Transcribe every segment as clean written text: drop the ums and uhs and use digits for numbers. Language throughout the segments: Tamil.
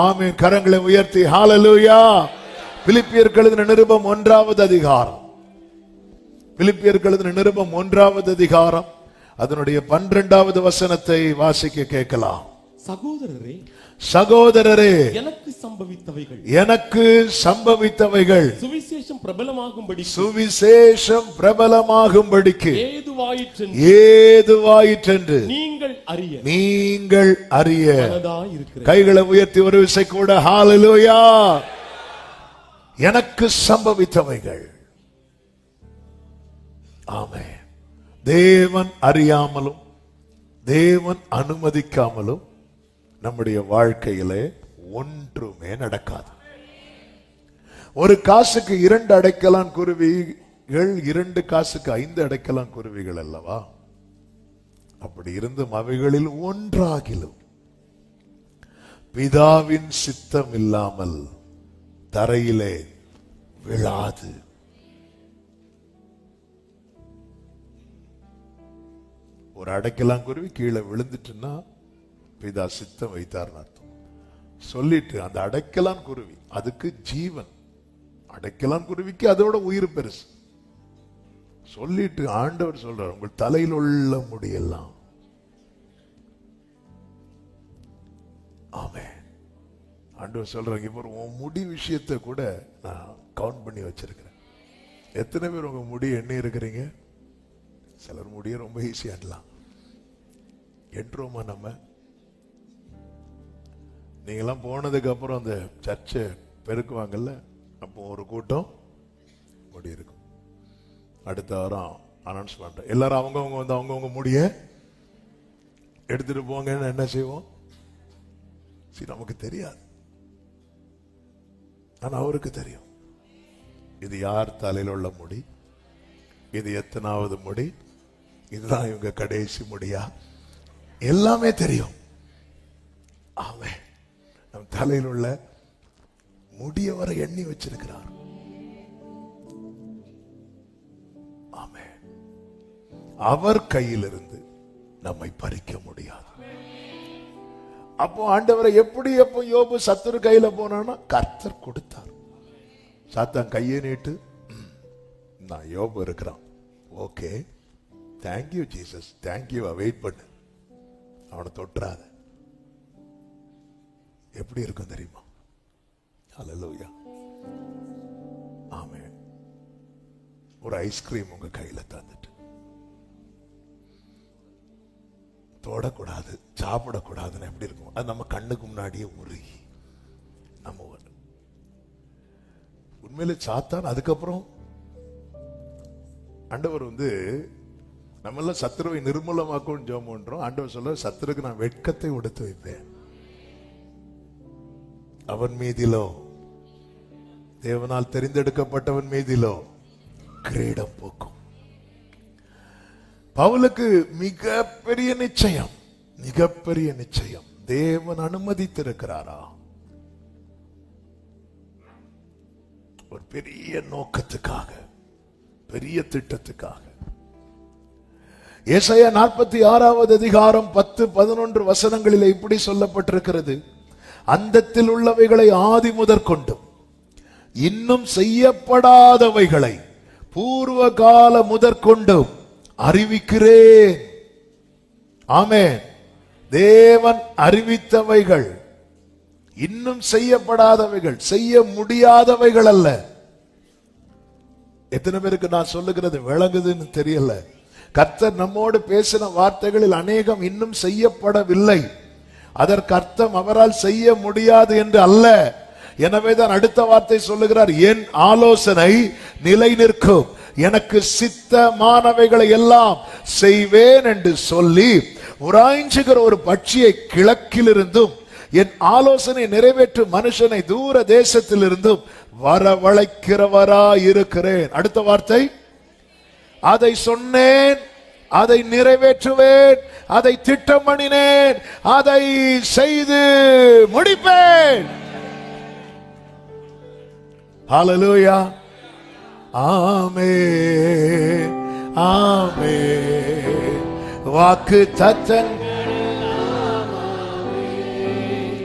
ஆமென். கரங்களை உயர்த்தி ஹalleluya. பிலிப்பியருக்கு எழுதின நிருபம் 1வது அதிகாரம். பிலிப்பியருக்கு எழுதின நிருபம் 1வது அதிகாரம் அதனுடைய 12வது வசனத்தை வாசிக்க கேட்கலாம். சகோதரரே, சகோதரரே, எனக்கு சம்பவித்தவைகள் சுவிசேஷம் பிரபலமாகும்படிக்கு ஏதுவாயிற்றென்று நீங்கள் அறிய கைகளை உயர்த்தி ஒரு விசை கூட ஹalleluya. எனக்கு சம்பவித்தவைகள். ஆமென். தேவன் அறியாமலும் தேவன் அனுமதிக்காமலும் நம்முடைய வாழ்க்கையிலே ஒன்றுமே நடக்காது. ஒரு காசுக்கு 2 அடைக்கலான் குருவிகள், 2 காசுக்கு 5 அடைக்கலான் குருவிகள் அல்லவா? அப்படி இருந்தும் அவைகளில் ஒன்றாகிலும் பிதாவின் சித்தம் இல்லாமல் தரையிலே விழாது. ஒரு அடைக்கலான் குருவி கீழே விழுந்துட்டுன்னா பிதா சித்தம் வைத்தார்னு அர்த்தம். சொல்லிட்டு அந்த அடைக்கலான் குருவி அதுக்கு ஜீவன், அடைக்கலான் குருவிக்கு அதோட உயிர் பெருசு. சொல்லிட்டு ஆண்டவர் சொல்றார், உங்கள் தலையில் உள்ள முடியெல்லாம். ஆமென். ஆண்டவர் சொல்றாங்க, இப்போ உன் முடி விஷயத்தை கூட நான் கவுண்ட் பண்ணி வச்சிருக்கிறேன். எத்தனை பேர் உங்க முடி எண்ணி இருக்கிறீங்க? சிலர் முடிய ரொம்ப ஈஸியாடலாம் என்றோமா. நம்ம நீங்கெல்லாம் போனதுக்கு அப்புறம் அந்த சர்ச்சை பெருக்குவாங்கல்ல, அப்போ ஒரு கூட்டம் முடி இருக்கும். அடுத்த வாரம் அனௌன்ஸ் பண்றேன், எல்லாரும் அவங்கவுங்க வந்து அவங்கவுங்க முடிய எடுத்துட்டு போங்கன்னு என்ன செய்வோம்? சரி, நமக்கு தெரியாது, ஆனா அவருக்கு தெரியும். இது யார் தலையில் உள்ள முடி, இது எத்தனாவது முடி, இதுதான் இவங்க கடைசி முடியா, எல்லாமே தெரியும். ஆமென். நம் தலையில் உள்ள முடிய வரை எண்ணி வச்சிருக்கிறார். ஆமென். அவர் கையிலிருந்து நம்மை பறிக்க முடியாது. அப்போ ஆண்டவரை எப்படி எப்போ யோபு சத்துரு கையில போனான்னா கர்த்தர் கொடுத்தார். சாத்தான் கையை நீட்டு, நான் யோபு இருக்கிறான், okay thank you Jesus, thank you, wait பண்ணு, அவனை தொட்டுறாத. எப்படி இருக்கும் தெரியுமா? ஹல்லேலூயா. ஆமென். ஒரு ஐஸ்கிரீம் உங்க கையில தந்துட்டு தொடக்கூடாது, சாப்பிடக்கூடாதுன்னு எப்படி இருக்கும்? அது நம்ம கண்ணுக்கு முன்னாடியே உருகி நம்ம உண்மையில சாத்தான். அதுக்கப்புறம் ஆண்டவர் வந்து நம்ம எல்லாம் சத்துருவை நிர்மூலமாக்கும் ஜெபம் பண்றோம். ஆண்டவர் சொல்ல, சத்துருக்கு நான் வெட்கத்தை உடுத்து வைப்பேன், அவன் மீதிலோ, தேவனால் தெரிந்தெடுக்கப்பட்டவன் மீதிலோ கிரீடம் போக்கும். பவுலுக்கு மிகப்பெரிய நிச்சயம், மிகப்பெரிய நிச்சயம். தேவன் அனுமதித்திருக்கிறாரா? ஒரு பெரிய நோக்கத்துக்காக, பெரிய திட்டத்துக்காக. ஏசாயா 46வது அதிகாரம் 10-11 வசனங்களில் இப்படி சொல்லப்பட்டிருக்கிறது, அந்தத்தில் உள்ளவைகளை ஆதி முதற்கொண்டும் இன்னும் செய்யப்படாதவைகளை பூர்வ கால முதற்கொண்டும் அறிவிக்கிறேன். ஆமென். தேவன் அறிவித்தவைகள், இன்னும் செய்யப்படாதவைகள், செய்ய முடியாதவைகள் அல்ல. எத்தனை பேருக்கு நான் சொல்லுகிறது விளங்குதுன்னு தெரியல. கர்த்தர் நம்மோடு பேசின வார்த்தைகளில் அநேகம் இன்னும் செய்யப்படவில்லை. அதற்கு அர்த்தம் அவரால் செய்ய முடியாது என்று அல்ல. எனவேதான் அடுத்த வார்த்தை சொல்லுகிறார், என் ஆலோசனை நிலை நிற்கும், எனக்கு சித்தமானவைகளை எல்லாம் செய்வேன் என்று சொல்லி உராய்ஞ்சுகிற ஒரு பட்சியை கிழக்கிலிருந்தும் என் ஆலோசனை நிறைவேற்றும் மனுஷனை தூர தேசத்திலிருந்தும் வரவழைக்கிறவராய் இருக்கிறேன். அடுத்த வார்த்தை, அதை சொன்னேன், அதை நிறைவேற்றுவேன், அதை திட்டம் பண்ணினேன், அதை செய்து முடிப்பேன். ஹல்லேலூயா. ஆமென், ஆமென். வாக்கு தத்தன்.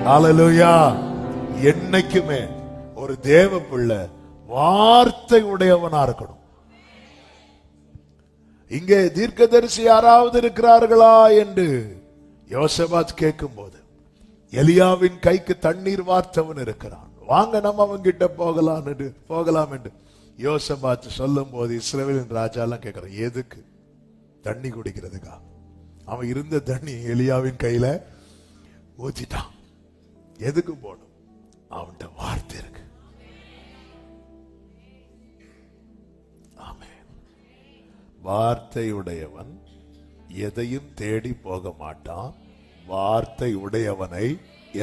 ஹல்லேலூயா. என்னைக்குமே ஒரு தேவ பிள்ளை வார்த்தை உடையவனா இருக்கணும். இங்கே தீர்க்கதரிசி யாராவது இருக்கிறார்களா என்று யோசபாத் கேட்கும் போது, எலியாவின் கைக்கு தண்ணீர் வார்த்தவன் இருக்கிறான், வாங்க நம்ம அவங்கிட்ட போகலாம் என்று யோசபாத் சொல்லும் போது இஸ்ரவேலின் ராஜா எல்லாம் கேட்கிறான், எதுக்கு? தண்ணி குடிக்கிறதுக்கா? அவன் இருந்த தண்ணி எலியாவின் கையில ஊத்திட்டான். எதுக்கு போகணும்? அவன்கிட்ட வார்த்தை இருக்கு. வார்த்தை உடையவன் எதையும் தேடி போக மாட்டான். வார்த்தை உடையவனை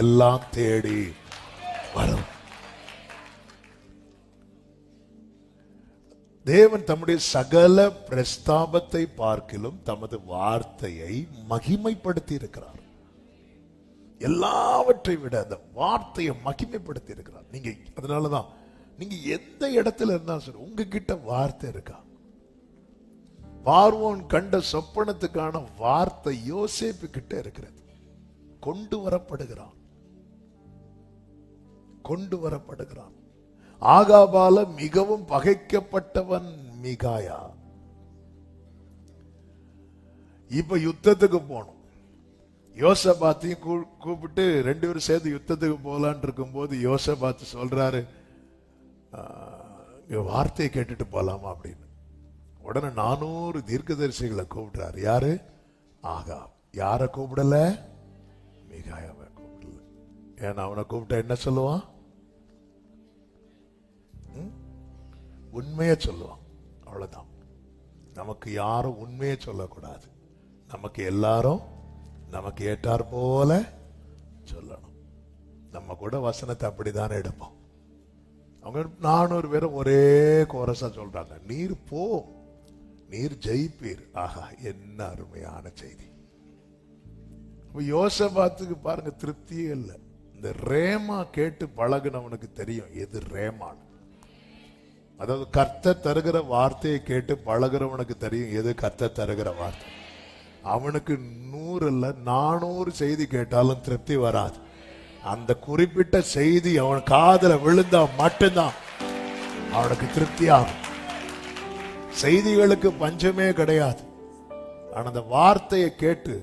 எல்லாம் தேடி வரும். தேவன் தம்முடைய சகல பிரஸ்தாபத்தை பார்க்கிலும் தமது வார்த்தையை மகிமைப்படுத்தி இருக்கிறார். எல்லாவற்றை விட அந்த வார்த்தையை மகிமைப்படுத்தி இருக்கிறார். நீங்க அதனாலதான் நீங்க எந்த இடத்துல இருந்தாலும் சரி, உங்ககிட்ட வார்த்தை இருக்கா? பார்வோன் கண்ட சொப்பனத்துக்கான வார்த்தை யோசேப்பு கிட்ட இருக்கிறது. கொண்டு வரப்படுகிறான். ஆகாபால மிகவும் பகைக்கப்பட்டவன் மிகாயா. இப்ப யுத்தத்துக்கு போனோம். யோசபாத்தையும் கூப்பிட்டு 2 பேரும் சேர்ந்து யுத்தத்துக்கு போலான் இருக்கும் போது யோசபாத்து சொல்றாரு, வார்த்தையை கேட்டுட்டு போலாமா அப்படின்னு. உடனே 400 தீர்க்கதரிசிகளை கூப்பிடுறாரு. யாரு? ஆகா. யார கூப்பிடல? மிகாயாவை கூப்பிடல. ஏன்னா அவனை கூப்பிட்டா என்ன சொல்லுவான்? உண்மையை சொல்லுவான். அவ்வளவுதான். நமக்கு யாரும் உண்மையை சொல்லக்கூடாது. நமக்கு எல்லாரும் நமக்கு ஏற்றார் போல சொல்லணும். நம்ம கூட வசனத்தை அப்படித்தானே எடுப்போம். அவங்க 400 பேரும் ஒரே கோரஸா சொல்றாங்க, நீர் போ, நீர் ஜெயிப்பீர். ஆஹா, என்ன அருமையான செய்தி. யோசபாத்துக்கு பாருங்க, திருப்தியே இல்லை. இந்த ரேமா கேட்டு பழகுனவனுக்கு தெரியும் எது ரேமான். அதாவது கர்த்தர் தருகிற வார்த்தையை கேட்டு பழகுறவனுக்கு தெரியும் எது கர்த்தர் தருகிற வார்த்தை. அவனுக்கு 100 இல்ல 400 செய்தி கேட்டாலும் திருப்தி வராது. அந்த குறிப்பிட்ட செய்தி அவன் காதுல விழுந்தா மட்டும்தான் அவனுக்கு திருப்தி ஆகும். செய்திகளுக்கு பஞ்சமே கிடையாது. ஆனா அந்த வார்த்தையை கேட்டு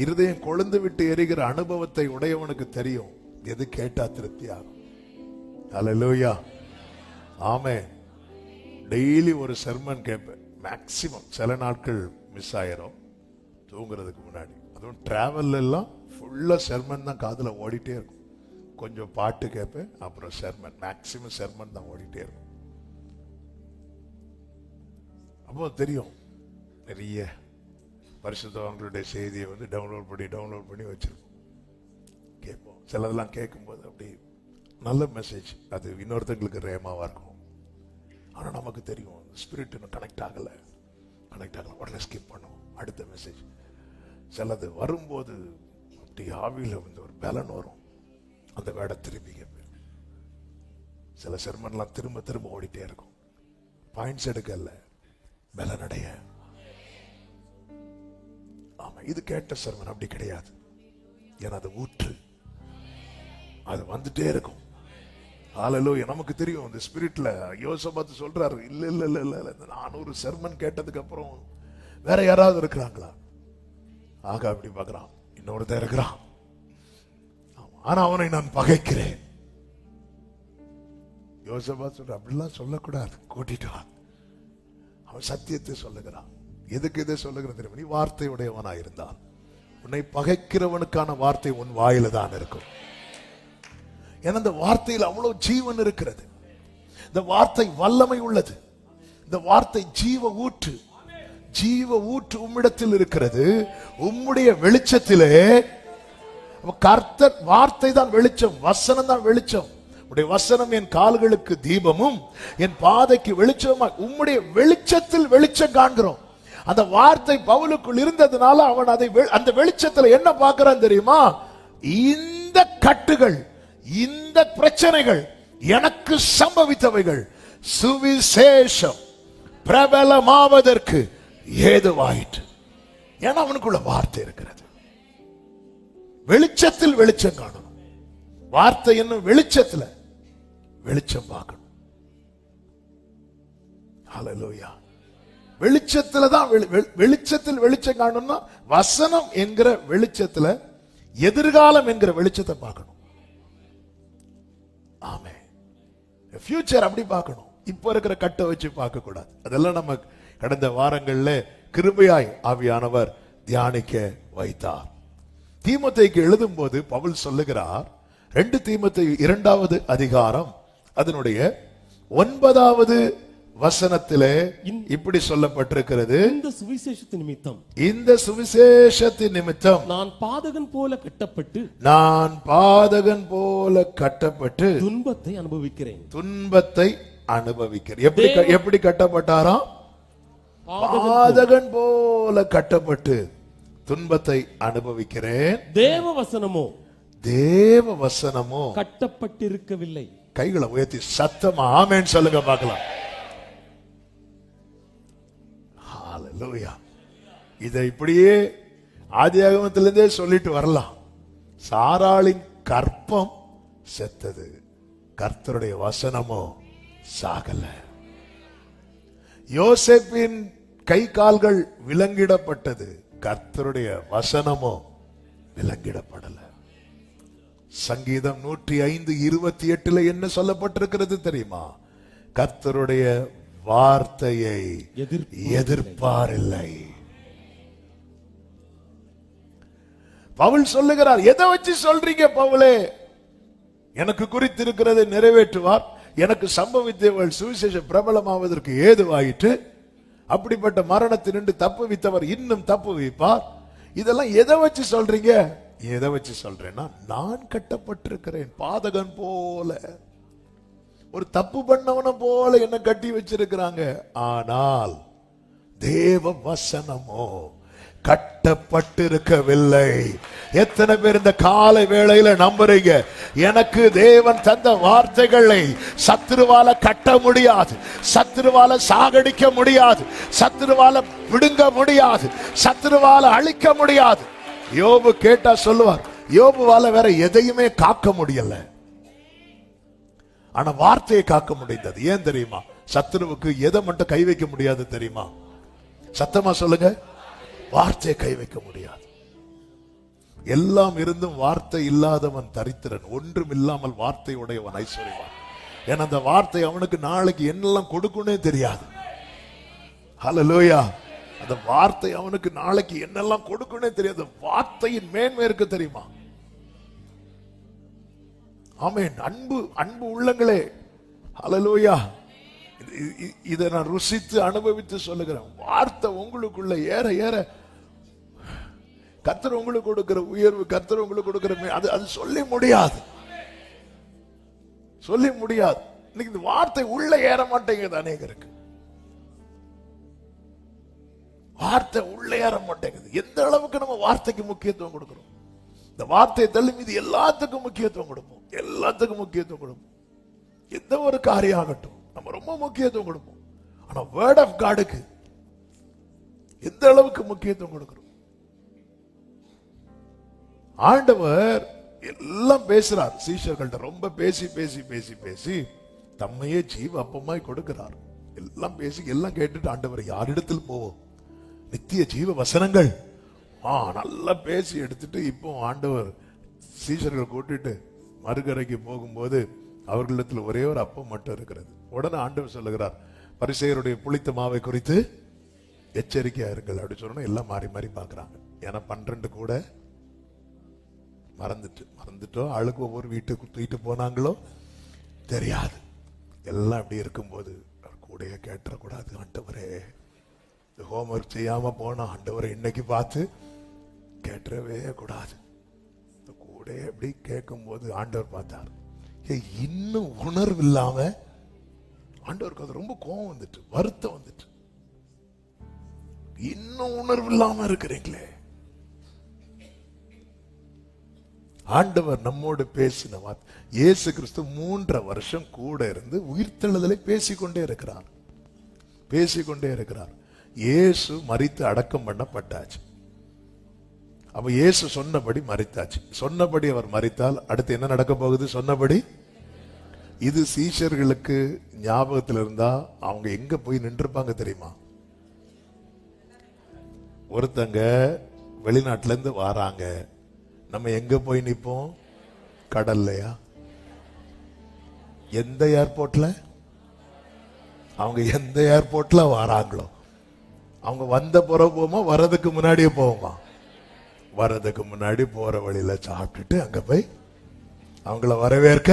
இருதயம் கொழுந்து விட்டு எரிகிற அனுபவத்தை உடையவனுக்கு தெரியும் எது கேட்டா திருப்தி ஆகும். அல்லேலூயா, ஆமென். டெய்லி ஒரு செர்மன் கேட்பேன். மேக்சிமம் சில நாட்கள் மிஸ் ஆயிரும் தூங்குறதுக்கு முன்னாடி. அதுவும் டிராவல் எல்லாம் ஃபுல்லா செர்மன் தான் காதுல ஓடிட்டே இருக்கும். கொஞ்சம் பாட்டு கேட்பேன், அப்புறம் செர்மன். மேக்சிமம் செர்மன் தான் ஓடிட்டே இருக்கும். அப்போ தெரியும் நிறைய பரிசுத்தவான்களுடைய செய்தியை டவுன்லோட் பண்ணி வச்சிருப்போம், கேட்போம். சிலதெல்லாம் கேட்கும்போது அப்படி நல்ல மெசேஜ், அது இன்னொருத்தங்களுக்கு ரேமாவா இருக்கும். ஆனா நமக்கு தெரியும் ஸ்பிரிட் இன்னும் கனெக்ட் ஆகல, உடனே ஸ்கிப் பண்ணுவோம், அடுத்த மெசேஜ். சிலது வரும்போது அப்படி ஆவியில் ஒரு பலன் வரும், அந்த வேட திருப்பி கேட்பேன். சில செர்மன்லாம் திரும்ப திரும்ப ஓடிட்டே இருக்கும், பாயிண்ட்ஸ் எடுக்கல, பலனடைய. ஆமா, இது கேட்ட செர்மன் அப்படி கிடையாது. ஏன்னா அது ஊற்று, அது வந்துட்டே இருக்கும். ஹல்லேலூயா. நமக்கு தெரியும் இந்த ஸ்பிரிட்ல. யோசபாத் சொல்றாரு, இல்ல இல்ல இல்ல இல்ல, 400 செர்மன் கேட்டதுக்கு அப்புறம் வேற யாராவது இருக்கிறாங்களா? ஆக அப்படி பாக்குறான், இன்னொருத்தர் இருக்கிறான், ஆனா அவனை நான் பகைக்கிறேன். யோசபாத் சொல்ற, அப்படிலாம் சொல்லக்கூடாது, கூட்டிட்டு வா. அவன் சத்தியத்தை சொல்லுகிறான். எதுக்கு இதை சொல்லுகிற தெரியுமா? நீ வார்த்தை உடையவனா இருந்தால் உன்னை பகைக்கிறவனுக்கான வார்த்தை உன் வாயில தான் இருக்கும். ஏன்னா இந்த வார்த்தையில் அவ்வளவு ஜீவன் இருக்கிறது. இந்த வார்த்தை வல்லமை உள்ளது. இந்த வார்த்தை ஜீவ ஊற்று. ஜீவ ஊற்று உம்மிடத்தில் இருக்கிறது. உம்முடைய வெளிச்சத்திலே கர்த்தர் வார்த்தை தான் வெளிச்சம், வசனம் தான் வெளிச்சம். உம்முடைய வசனம் என் கால்களுக்கு தீபமும் என் பாதைக்கு வெளிச்சமா. உம்முடைய வெளிச்சத்தில் வெளிச்சம் காண்கிறோம். அந்த வார்த்தை பவுலுக்குள் இருந்ததுனால அவன் அதை அந்த வெளிச்சத்துல என்ன பார்க்கிறான் தெரியுமா? இந்த கட்டுகள், இந்த பிரச்சனைகள் எனக்கு சம்பவித்தவைகள் சுவிசேஷம் பிரபலமாவதற்கு ஏதுவாயிற்று. ஏன்னா அவனுக்குள்ள வார்த்தை இருக்கிறது. வெளிச்சத்தில் வெளிச்சம் காணணும். வார்த்தை என்னும் வெளிச்சத்துல வெளிச்சம் பார்க்கணும். ஹல்லேலூயா. வெளிச்சத்துல தான் வெளிச்சத்தில் வெளிச்சம் காணணும்னா வசனம் என்கிற வெளிச்சத்துல எதிர்காலம் என்கிற வெளிச்சத்தை பார்க்கணும். ஆமே. ஃபியூச்சர் அப்படி பார்க்கணும், இப்ப இருக்கிற கட்டை வச்சு பார்க்க கூடாது. அதெல்லாம் நம்ம கடந்த வாரங்கள்ல கிருபையாய் ஆவியானவர் தியானிக்க வைத்தார். தீமோத்தேயுக்கு எழுதும் போது பவுல் சொல்லுகிறார், 2 தீமோத்தேயு 2வது அதிகாரம் அதனுடைய 9வது வசனத்திலே இப்படி சொல்லப்பட்டிருக்கிறது, இந்த சுவிசேஷத்தின் நிமித்தம், இந்த சுவிசேஷத்தின் நிமித்தம் நான் பாதகன் போல கட்டப்பட்டு துன்பத்தை அனுபவிக்கிறேன். துன்பத்தை அனுபவிக்கிறேன். எப்படி கட்டப்பட்டாராம்? பாதகன் போல கட்டப்பட்டு துன்பத்தை அனுபவிக்கிறேன். தேவ வசனமோ கட்டப்பட்டிருக்கவில்லை. கைகளை உயர்த்தி சத்தமா ஆமென் சொல்லுங்க பார்க்கலாம். ஹல்லேலூயா. இதை இப்படியே ஆதியாகமத்திலிருந்தே சொல்லிட்டு வரலாம். சாராளின் கற்பம் செத்தது, கர்த்தருடைய வசனமோ சாகல. யோசேப்பின் கை கால்கள் விலங்கிடப்பட்டது, கர்த்தருடைய வசனமோ விலங்கிடப்படல. சங்கீதம் 105:28 என்ன சொல்லப்பட்டிருக்கிறது தெரியுமா? கர்த்தருடைய வார்த்தையை எதிர்ப்பாரில்லை. பவுல் சொல்லுகிறார், எதை வச்சு சொல்றீங்க பவுலே? எனக்கு குறித்திருக்கிறதை நிறைவேற்றுவார், எனக்கு சம்பவித்தவள் சுவிசேஷம் பிரபலமாவதற்கு ஏதுவாயிற்று, அப்படிப்பட்ட மரணத்தினின்று தப்புவித்தவர் இன்னும் தப்புவிப்பார். இதெல்லாம் எதை வச்சு சொல்றீங்க? எதை வச்சு சொல்றேன்னா, நான் கட்டப்பட்டிருக்கிறேன் பாதகன் போல, ஒரு தப்பு பண்ணவன போல என்ன கட்டி வச்சிருக்கிறாங்க. ஆனால் தேவ வசனமோ கட்டப்பட்டிருக்கவில்லை. எத்தனை பேர் இந்த காலை வேளையில நம்புறீங்க? எனக்கு தேவன் தந்த வார்த்தைகளை சத்துருவால கட்ட முடியாது, சத்துருவால சாகடிக்க முடியாது, சத்துருவால பிடுங்க முடியாது, சத்துருவால அழிக்க முடியாது. யோபு கேட்டா சொல்லுவார், யோபுவால வேற எதையுமே காக்க முடியல, ஆனா வார்த்தையை காக்க முடிந்தது. ஏன் தெரியுமா? சத்துருவுக்கு எதை மட்டும் கை வைக்க முடியாது தெரியுமா? சத்தமா சொல்லுங்க, வார்த்தையை கை வைக்க முடியாது. எல்லாம் இருந்தும் வார்த்தை இல்லாதவன் தரித்திரன், ஒன்றும் இல்லாமல் வார்த்தை உடையவன் ஐஸ்வர்யவான். ஏன்னா அந்த வார்த்தை அவனுக்கு நாளைக்கு என்னெல்லாம் கொடுக்குன்னே தெரியாது. ஹல்லேலூயா. அந்த வார்த்தை அவனுக்கு நாளைக்கு என்னெல்லாம் கொடுக்குன்னே தெரியாது. வார்த்தையின் மேன்மை இருக்கு தெரியுமா? ஆமென். அன்பு உள்ளங்களே, ஹல்லேலூயா. இதை நான் ருசித்து அனுபவித்து சொல்லுகிறேன். வார்த்தை உங்களுக்குள்ள ஏற ஏற கர்த்தர் உங்களுக்கு கொடுக்கிற உயர்வு, கர்த்தர் உங்களுக்கு கொடுக்கிற அது சொல்லி முடியாது, சொல்லி முடியாது. இன்னைக்கு இந்த வார்த்தை உள்ள ஏற மாட்டேங்குது அநேகருக்கு. வார்த்தை உள்ள ஏற மாட்டேங்குது. எந்த அளவுக்கு நம்ம வார்த்தைக்கு முக்கியத்துவம் கொடுக்கிறோம்? இந்த வார்த்தையை தள்ளி மீது எல்லாத்துக்கும் முக்கியத்துவம் கொடுப்போம், எல்லாத்துக்கும் முக்கியத்துவம் கொடுப்போம். எந்த ஒரு காரியம் ஆகட்டும் நம்ம ரொம்ப முக்கியத்துவம் கொடுப்போம். ஆனா வேர்ட் ஆஃப் காடுக்கு எந்த அளவுக்கு முக்கியத்துவம் கொடுக்கிறோம்? ஆண்டவர் எல்லாம் பேசுறார் சீஷர்கள்ட்ட, ரொம்ப பேசி பேசி பேசி பேசி தம்மையே ஜீவ அப்பமாய் கொடுக்கிறார். எல்லாம் பேசி எல்லாம் கேட்டுட்டு ஆண்டவர் யாரிடத்தில் போவோம்? நித்திய ஜீவ வசனங்கள் நல்லா பேசி எடுத்துட்டு இப்போ ஆண்டவர் சீஷர்கள் கூட்டிட்டு மறுகரைக்கு போகும்போது அவர்களிடத்தில் ஒரே ஒரு அப்பம் மட்டும் இருக்கிறது. உடனே ஆண்டவர் சொல்லுகிறார், பரிசேயருடைய புளித்த மாவை குறித்து எச்சரிக்கையா இருங்கள் அப்படி சொல்லணும். எல்லாம் மாறி மாறி பாக்குறாங்க. ஏன்னா 12 கூட மறந்துட்டோ, ஆளுக்கு ஒவ்வொரு வீட்டுக்கு தூக்கிட்டு போனாங்களோ தெரியாது. எல்லாம் அப்படி இருக்கும்போது கூடைய கேட்டக்கூடாது. ஆண்டவரே, ஹோம்ஒர்க் செய்யாம போனா ஆண்டவரை இன்னைக்கு பார்த்து கேட்டவே கூடாது. கூட எப்படி கேட்கும் போது ஆண்டவர் பார்த்தார், இன்னும் உணர்வு இல்லாம, ஆண்டவருக்கு அது ரொம்ப கோபம் வந்துட்டு, வருத்தம் வந்துட்டு, இன்னும் உணர்வு இல்லாம இருக்கிறீங்களே. ஆண்டவர் நம்மோடு பேசின வார்த்தை, இயேசு கிறிஸ்து 3 வருஷம் கூட இருந்து உயிர்த்தெழுதலை பேசிக்கொண்டே இருக்கிறார். இயேசு மரித்து அடக்கம் பண்ணப்பட்டாச்சு. அப்ப இயேசு சொன்னபடி மரித்தாச்சு. சொன்னபடி அவர் மரித்தால் அடுத்து என்ன நடக்க போகுது? சொன்னபடி. இது சீஷர்களுக்கு ஞாபகத்தில் இருந்தா அவங்க எங்க போய் நின்றுப்பாங்க தெரியுமா? ஒருத்தங்க வெளிநாட்டுல இருந்து வராங்க, நம்ம எங்க போய் நிப்போம்? கடல்லையா? எந்த ஏர்போர்ட்ல? அவங்க எந்த ஏர்போர்ட்ல வராங்களோ அவங்க வந்த பிறகு போமா, வர்றதுக்கு முன்னாடியே போவோமா? வர்றதுக்கு முன்னாடி போற வழியில சாப்பிட்டுட்டு அங்க போய் அவங்கள வரவேற்க.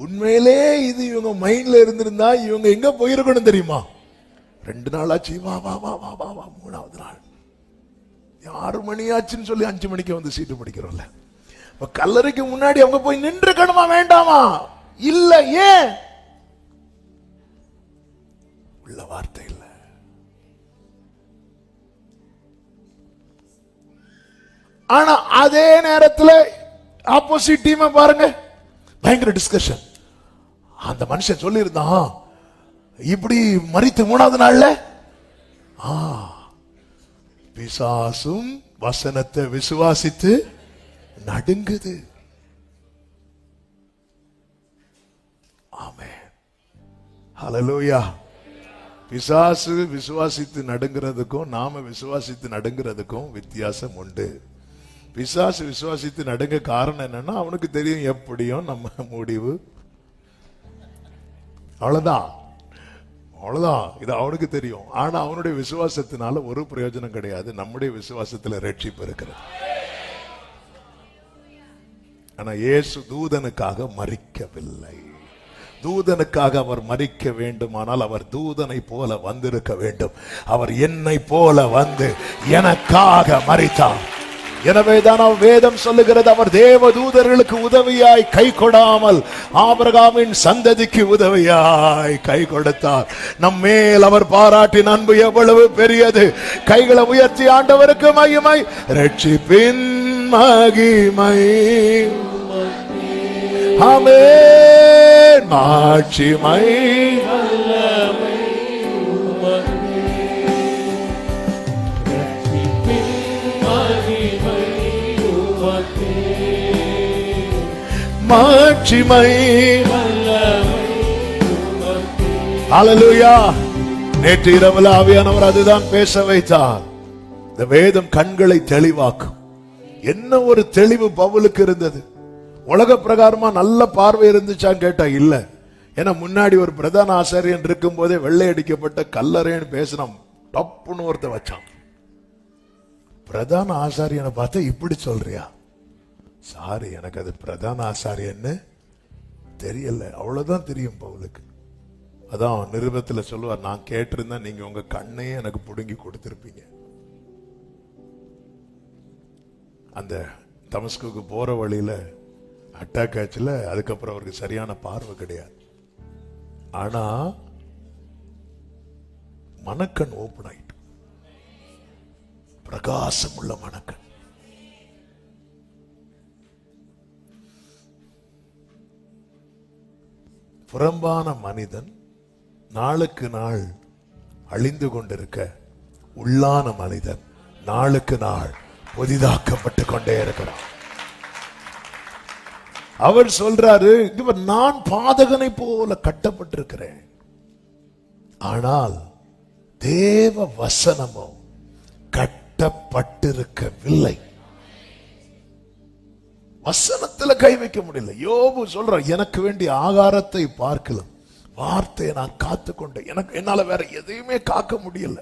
உண்மையிலே இது இவங்க மைண்ட்ல இருந்திருந்தா இவங்க எங்க போயிருக்கணும் தெரியுமா? 2 நாள் ஆச்சு, வா வா வா வா வா வா, 3வது நாள் 6 மணி ஆச்சுன்னு சொல்லி 5 மணிக்கு வந்து சீட்டு பிடிக்கிறோம்ல. கல்லறைக்கு முன்னாடி அவங்க போய் நின்றுக்கணுமா வேண்டாமா? இல்ல. ஏன்? உள்ள வார்த்தை இல்ல. ஆனா அதே நேரத்தில் ஆப்போசிட் டீம் பாருங்க, பயங்கர டிஸ்கஷன். அந்த மனுஷன் சொல்லி இருந்தான் இப்படி மரித்து 3வது நாள்ல பிசாசும் வசனத்தை விசுவாசித்து நடுங்குது. ஆமென், ஹல்லேலூயா. பிசாசு விசுவாசித்து நடுங்கிறதுக்கும் நாம விசுவாசித்து நடுங்கிறதுக்கும் வித்தியாசம் உண்டு. பிசாசு விசுவாசித்து நடுங்க காரணம் என்னன்னா, அவனுக்கு தெரியும் எப்படியும் நம்ம முடிவு அவ்வளவுதான், அவ்வளவுதான், இது அவனுக்கு தெரியும். ஆனா அவனுடைய விசுவாசத்தினால ஒரு பிரயோஜனம் கிடையாது. நம்முடைய விசுவாசத்துல ரட்சிப்பு இருக்கிறது. ஆனா இயேசு தூதனுக்காக மரிக்கவில்லை. தூதனுக்காக அவர் மரிக்க வேண்டுமானால் அவர் தூதனை போல வந்திருக்க வேண்டும். அவர் என்னை போல வந்து எனக்காக மரித்தார். எனவேதான் வேதம் சொல்லுகிறது, அவர் தேவ தூதர்களுக்கு உதவியாய் கை கொடாமல் ஆபிரகாமின் சந்ததிக்கு உதவியாய் கை கொடுத்தார். நம்மேல் அவர் பாராட்டின் அன்பு எவ்வளவு பெரியது! கைகளை உயர்த்தி ஆண்டவருக்கு மகிமை, ரட்சிப்பின் மகிமை. ஆமென், மாட்சிமை மாட்சிமை. ஹல்லேலூயா. நேற்று இரவில் ஆவியானவர் அதுதான் பேச வைத்தார். இந்த வேதம் கண்களை தெளிவாக்கும். என்ன ஒரு தெளிவு பவுலுக்கு இருந்தது! உலக பிரகாரமா நல்ல பார்வை இருந்துச்சான்னு கேட்டா இல்ல. ஏன்னா முன்னாடி ஒரு பிரதான ஆசாரியன் இருக்கும் போதே வெள்ளை அடிக்கப்பட்ட கல்லறைன்னு பேசினான். டப்புன்னு ஒருத்த வச்சான். பிரதான ஆசாரியனை பார்த்தா இப்படி சொல்றியா? சாரி, எனக்கு அது பிரதான ஆசாரியன்னு தெரியல. அவ்வளவுதான் தெரியும் பவுலுக்கு. அதான் நிருபத்துல சொல்லுவார், நான் கேட்டிருந்தா நீங்க உங்க கண்ணையே எனக்கு புடுங்கி கொடுத்திருப்பீங்க. அந்த தமஸ்குக்கு போற வழியில அட்டாக் ஆச்சுல, அதுக்கப்புறம் அவருக்கு சரியான பார்வை கிடையாது. ஆனா மனக்கண் ஓபன் ஆயிட்டு, பிரகாசம் உள்ள மனக்கண். புறம்பான மனிதன் நாளுக்கு நாள் அழிந்து கொண்டிருக்க, உள்ளான மனிதன் நாளுக்கு நாள் புதிதாக்கப்பட்டு கொண்டே இருக்கிறான். அவர் சொல்றாரு, நான் பாதகனை போல கட்டப்பட்டிருக்கிறேன், ஆனால் தேவ வசனமோ கட்டப்பட்டிருக்கவில்லை. வசனத்துல கை வைக்க முடியல. யோபு சொல்ற, எனக்கு வேண்டிய ஆகாரத்தை பார்க்கலாம் வார்த்தையை நான் காத்து கொண்டேன், எனக்கு என்னால வேற எதையுமே காக்க முடியல.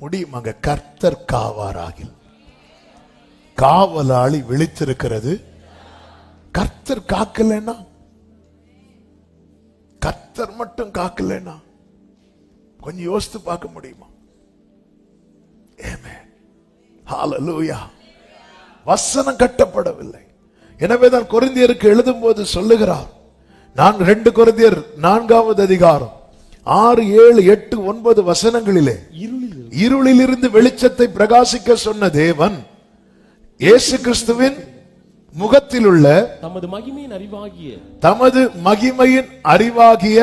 முடியுமாங்க? கர்த்தர் காவாராகில். காவலாளி விழித்திருக்கிறது. கர்த்தர் காக்கலன்னா, கர்த்தர் மட்டும் காக்கலன்னா கொஞ்சம் யோசித்து பார்க்க முடியுமா? ஆமென், ஹல்லேலூயா. வசனம் கட்டப்படவில்லை. எனவேதான் கொரிந்தியருக்கு எழுதும் போது சொல்லுகிறார், 2 கொரிந்தியர் 4வது அதிகாரம் 6, 7, 8, 9 வசனங்களிலே, இருளிலிருந்து வெளிச்சத்தை பிரகாசிக்க சொன்ன தேவன் இயேசு கிறிஸ்துவின் முகத்தில் உள்ள தமது மகிமையின் அறிவாகிய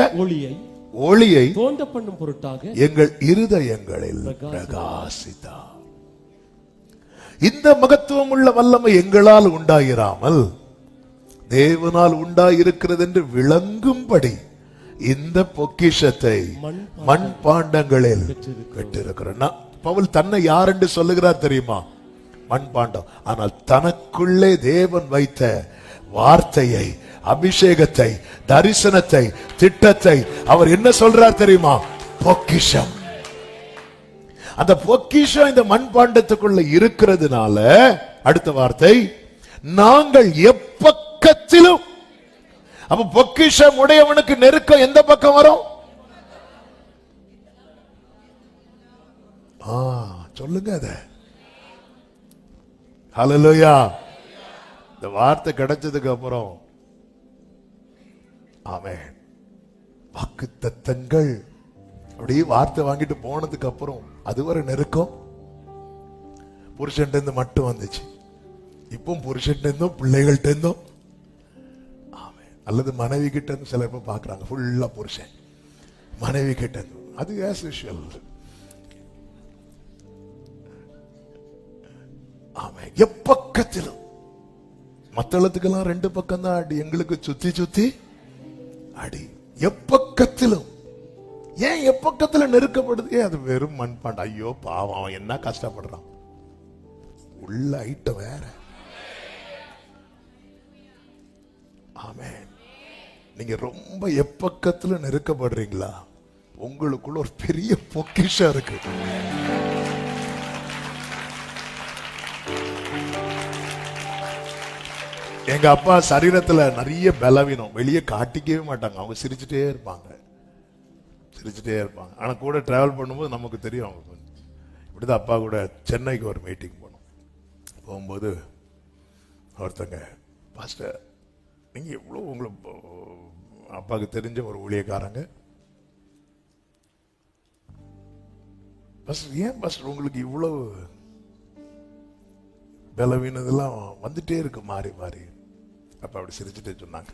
ஒளியை தோன்ற பண்ணும் பொருட்டாக எங்கள் இருதயங்களில் பிரகாசித்தார். இந்த மகத்துவம் உள்ள வல்லமை எங்களால் உண்டாயிராமல் தேவனால் உண்டாயிருக்கிறது என்று விளங்கும்படி இந்த பொக்கிஷத்தை மண் பாண்டங்களில் பெற்றிருக்கிறேன். பவுல் தன்னை யார் என்று சொல்லுகிறார் தெரியுமா? மண் பாண்டம். ஆனால் தனக்குள்ளே தேவன் வைத்த வார்த்தையை, அபிஷேகத்தை, தரிசனத்தை, திட்டத்தை அவர் என்ன சொல்றார் தெரியுமா? பொக்கிஷம். அந்த பொக்கிஷம் இந்த மண்பாண்டத்துக்குள்ள இருக்கிறதுனால அடுத்த வார்த்தை, நாங்கள் எப்பக்கத்திலும். அப்ப பொக்கிஷம் உடையவனுக்கு நெருக்கம் எந்த பக்கம் வரும்? சொல்லுங்க அத. ஹல்லேலூயா. இந்த வார்த்தை கிடைச்சதுக்கு அப்புறம் ஆமென். வாக்குத்தத்தங்கள் அப்படியே வார்த்தை வாங்கிட்டு போனதுக்கு அப்புறம் அதுவரை நெருக்கம் புருஷன் இருந்து மட்டும் வந்துச்சு. இப்போ புருஷன் இருந்தும் பிள்ளைகள்ட்ட இருந்தும் அல்லது மனைவி கிட்ட இருந்து சில பேர் பாக்குறாங்க ஃபுல்லா புருஷன் மனைவி கிட்ட இருந்து. அது ஆஸ் யூசுவல். ஆமே. எப்பக்கத்திலும் மத்தளத்துக்கெல்லாம் 2 பக்கம் தான் அடி, எங்களுக்கு சுத்தி சுத்தி அடி. எப்பக்கத்திலும். ஏன் எப்பக்கத்துல நெருக்கப்படுது? அது வெறும் மண்பாண்டம். ஐயோ பாவம், அவன் என்ன கஷ்டப்படுறான். உள்ள ஐட்டம் வேற. ஆமென். நீங்க ரொம்ப எப்பக்கத்துல நெருக்கப்படுறீங்களா? உங்களுக்குள்ள ஒரு பெரிய பொக்கிஷம் இருக்கு. எங்க அப்பா சரீரத்துல நிறைய பலவீனம், வெளியே காட்டிக்கவே மாட்டாங்க. அவங்க சிரிச்சுட்டே இருப்பாங்க. ஆனா கூட டிராவல் பண்ணும்போது நமக்கு தெரியும் அவங்க. இப்படிதான் அப்பா கூட சென்னைக்கு ஒரு மீட்டிங் போனோம். போகும்போது ஒருத்தங்க, பாஸ்டர் நீங்க எவ்வளவு உங்களுக்கு அப்பாவுக்கு தெரிஞ்ச ஒரு ஊழியக்காரங்க, பாஸ்டர் ஏன் பாஸ்டர் உங்களுக்கு இவ்வளவு பலவீனதெல்லாம் வந்துட்டே இருக்கு மாறி மாறி? அப்ப அப்படி சிரிச்சுட்டே சொன்னாங்க,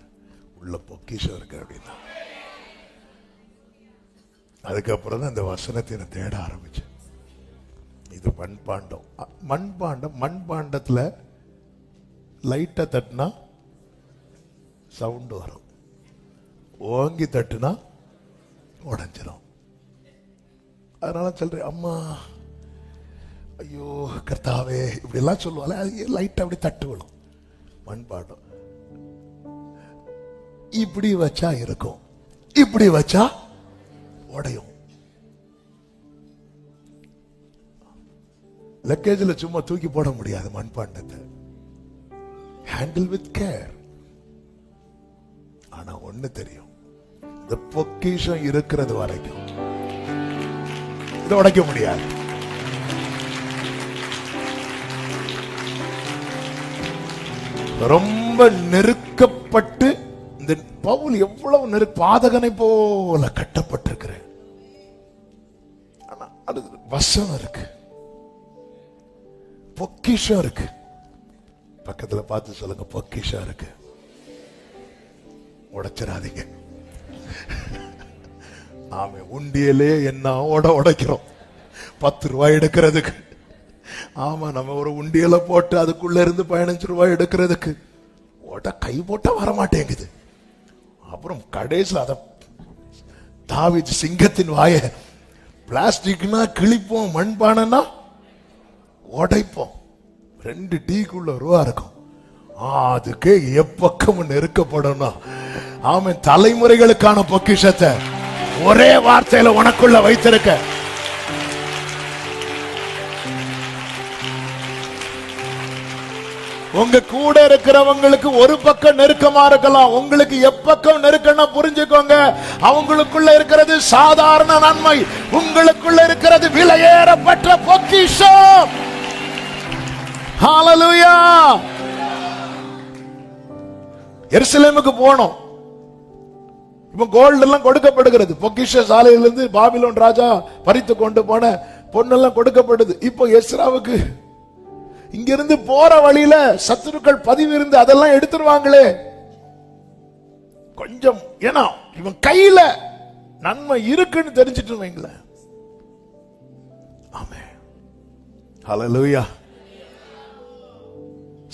உள்ள பொக்கிஷம் இருக்கு அப்படின்னா. அதுக்கப்புறம் தான் இந்த வசனத்தை நான் தேட ஆரம்பிச்சேன். இது மண்பாண்டம். மண்பாண்டத்துல லைட்டா தட்டுனா சவுண்ட் வரும், ஓங்கி தட்டுனா உடைஞ்சிரும். அதனால சொல்றேன், அம்மா ஐயோ கர்த்தாவே இப்படி எல்லாம் சொல்லுவாங்க. அது லைட்டா அப்படி தட்டு விடும். மண்பாண்டம் இப்படி வச்சா இருக்கும், இப்படி வச்சா உடையும். லக்கேஜ்ல சும்மா தூக்கி போட முடியாது மண்பாண்டத்தை. Handle with care. ஆனா ஒண்ணு தெரியும், இந்த பொக்கிஷம் இருக்கிறது வரைக்கும் இதை உடைக்க முடியாது. ரொம்ப நெருக்கப்பட்டு இந்த பவுல் எவ்வளவு பாதகனை போல கட்டப்பட்டிருக்கிறேன். ஆனா அது வசம் இருக்கு, பொக்கிஷம் இருக்கு. பக்கத்துல பார்த்து சொல்லுங்க, பொக்கிஷம் இருக்கு. உடைச்சிடாதீங்க. ஆமே. உண்டியலே என்ன உடைக்கிறோம் 10 ரூபாய் எடுக்கிறதுக்கு. ஆமா, நம்ம ஒரு உண்டியல போட்டு அதுக்குள்ள இருந்து 15 ரூபாய் எடுக்கிறதுக்கு கை போட்டா வரமாட்டேங்குது. அப்புறம் கடைசியில் அத தாவீது சிங்கத்தின் வாய பிளாஸ்டிக்னா கிழிப்போம், மண்பானா உடைப்போம். 2 டீக்குள்ள ரூபா இருக்கும். அதுக்கே எப்பக்கமும் நெருக்கப்படணும். ஆமா, தலைமுறைகளுக்கான பொக்கிஷத்தை ஒரே வார்த்தையில உனக்குள்ள வைத்திருக்க. உங்க கூட இருக்கிறவங்களுக்கு ஒரு பக்கம் நெருக்கமா இருக்கலாம், உங்களுக்கு எப்பக்கம் நெருக்கம்னா புரிஞ்சுக்கோங்க, அவங்களுக்குள்ள இருக்கிறது சாதாரண நன்மை, உங்களுக்குள்ள இருக்கிறது விலையேறப்பட்ட பொக்கிஷம். ஹல்லேலூயா. எருசலேமுக்கு போனோம். இப்ப கோல்டு எல்லாம் கொடுக்கப்படுகிறது. பொக்கிஷ சாலையிலிருந்து பாபிலோன் ராஜா பறித்து கொண்டு போன பொண்ணெல்லாம் கொடுக்கப்படுது. இப்போ எஸ்ராவுக்கு இங்கிருந்து போற வழியில சத்துருக்கள் பதிவு இருந்து அதெல்லாம் எடுத்துருவாங்களே கொஞ்சம். ஏன்னா இவன் கையில நன்மை இருக்குன்னு தெரிஞ்சிட்டு வைங்களேன். ஆமென். ஹல்லேலூயா.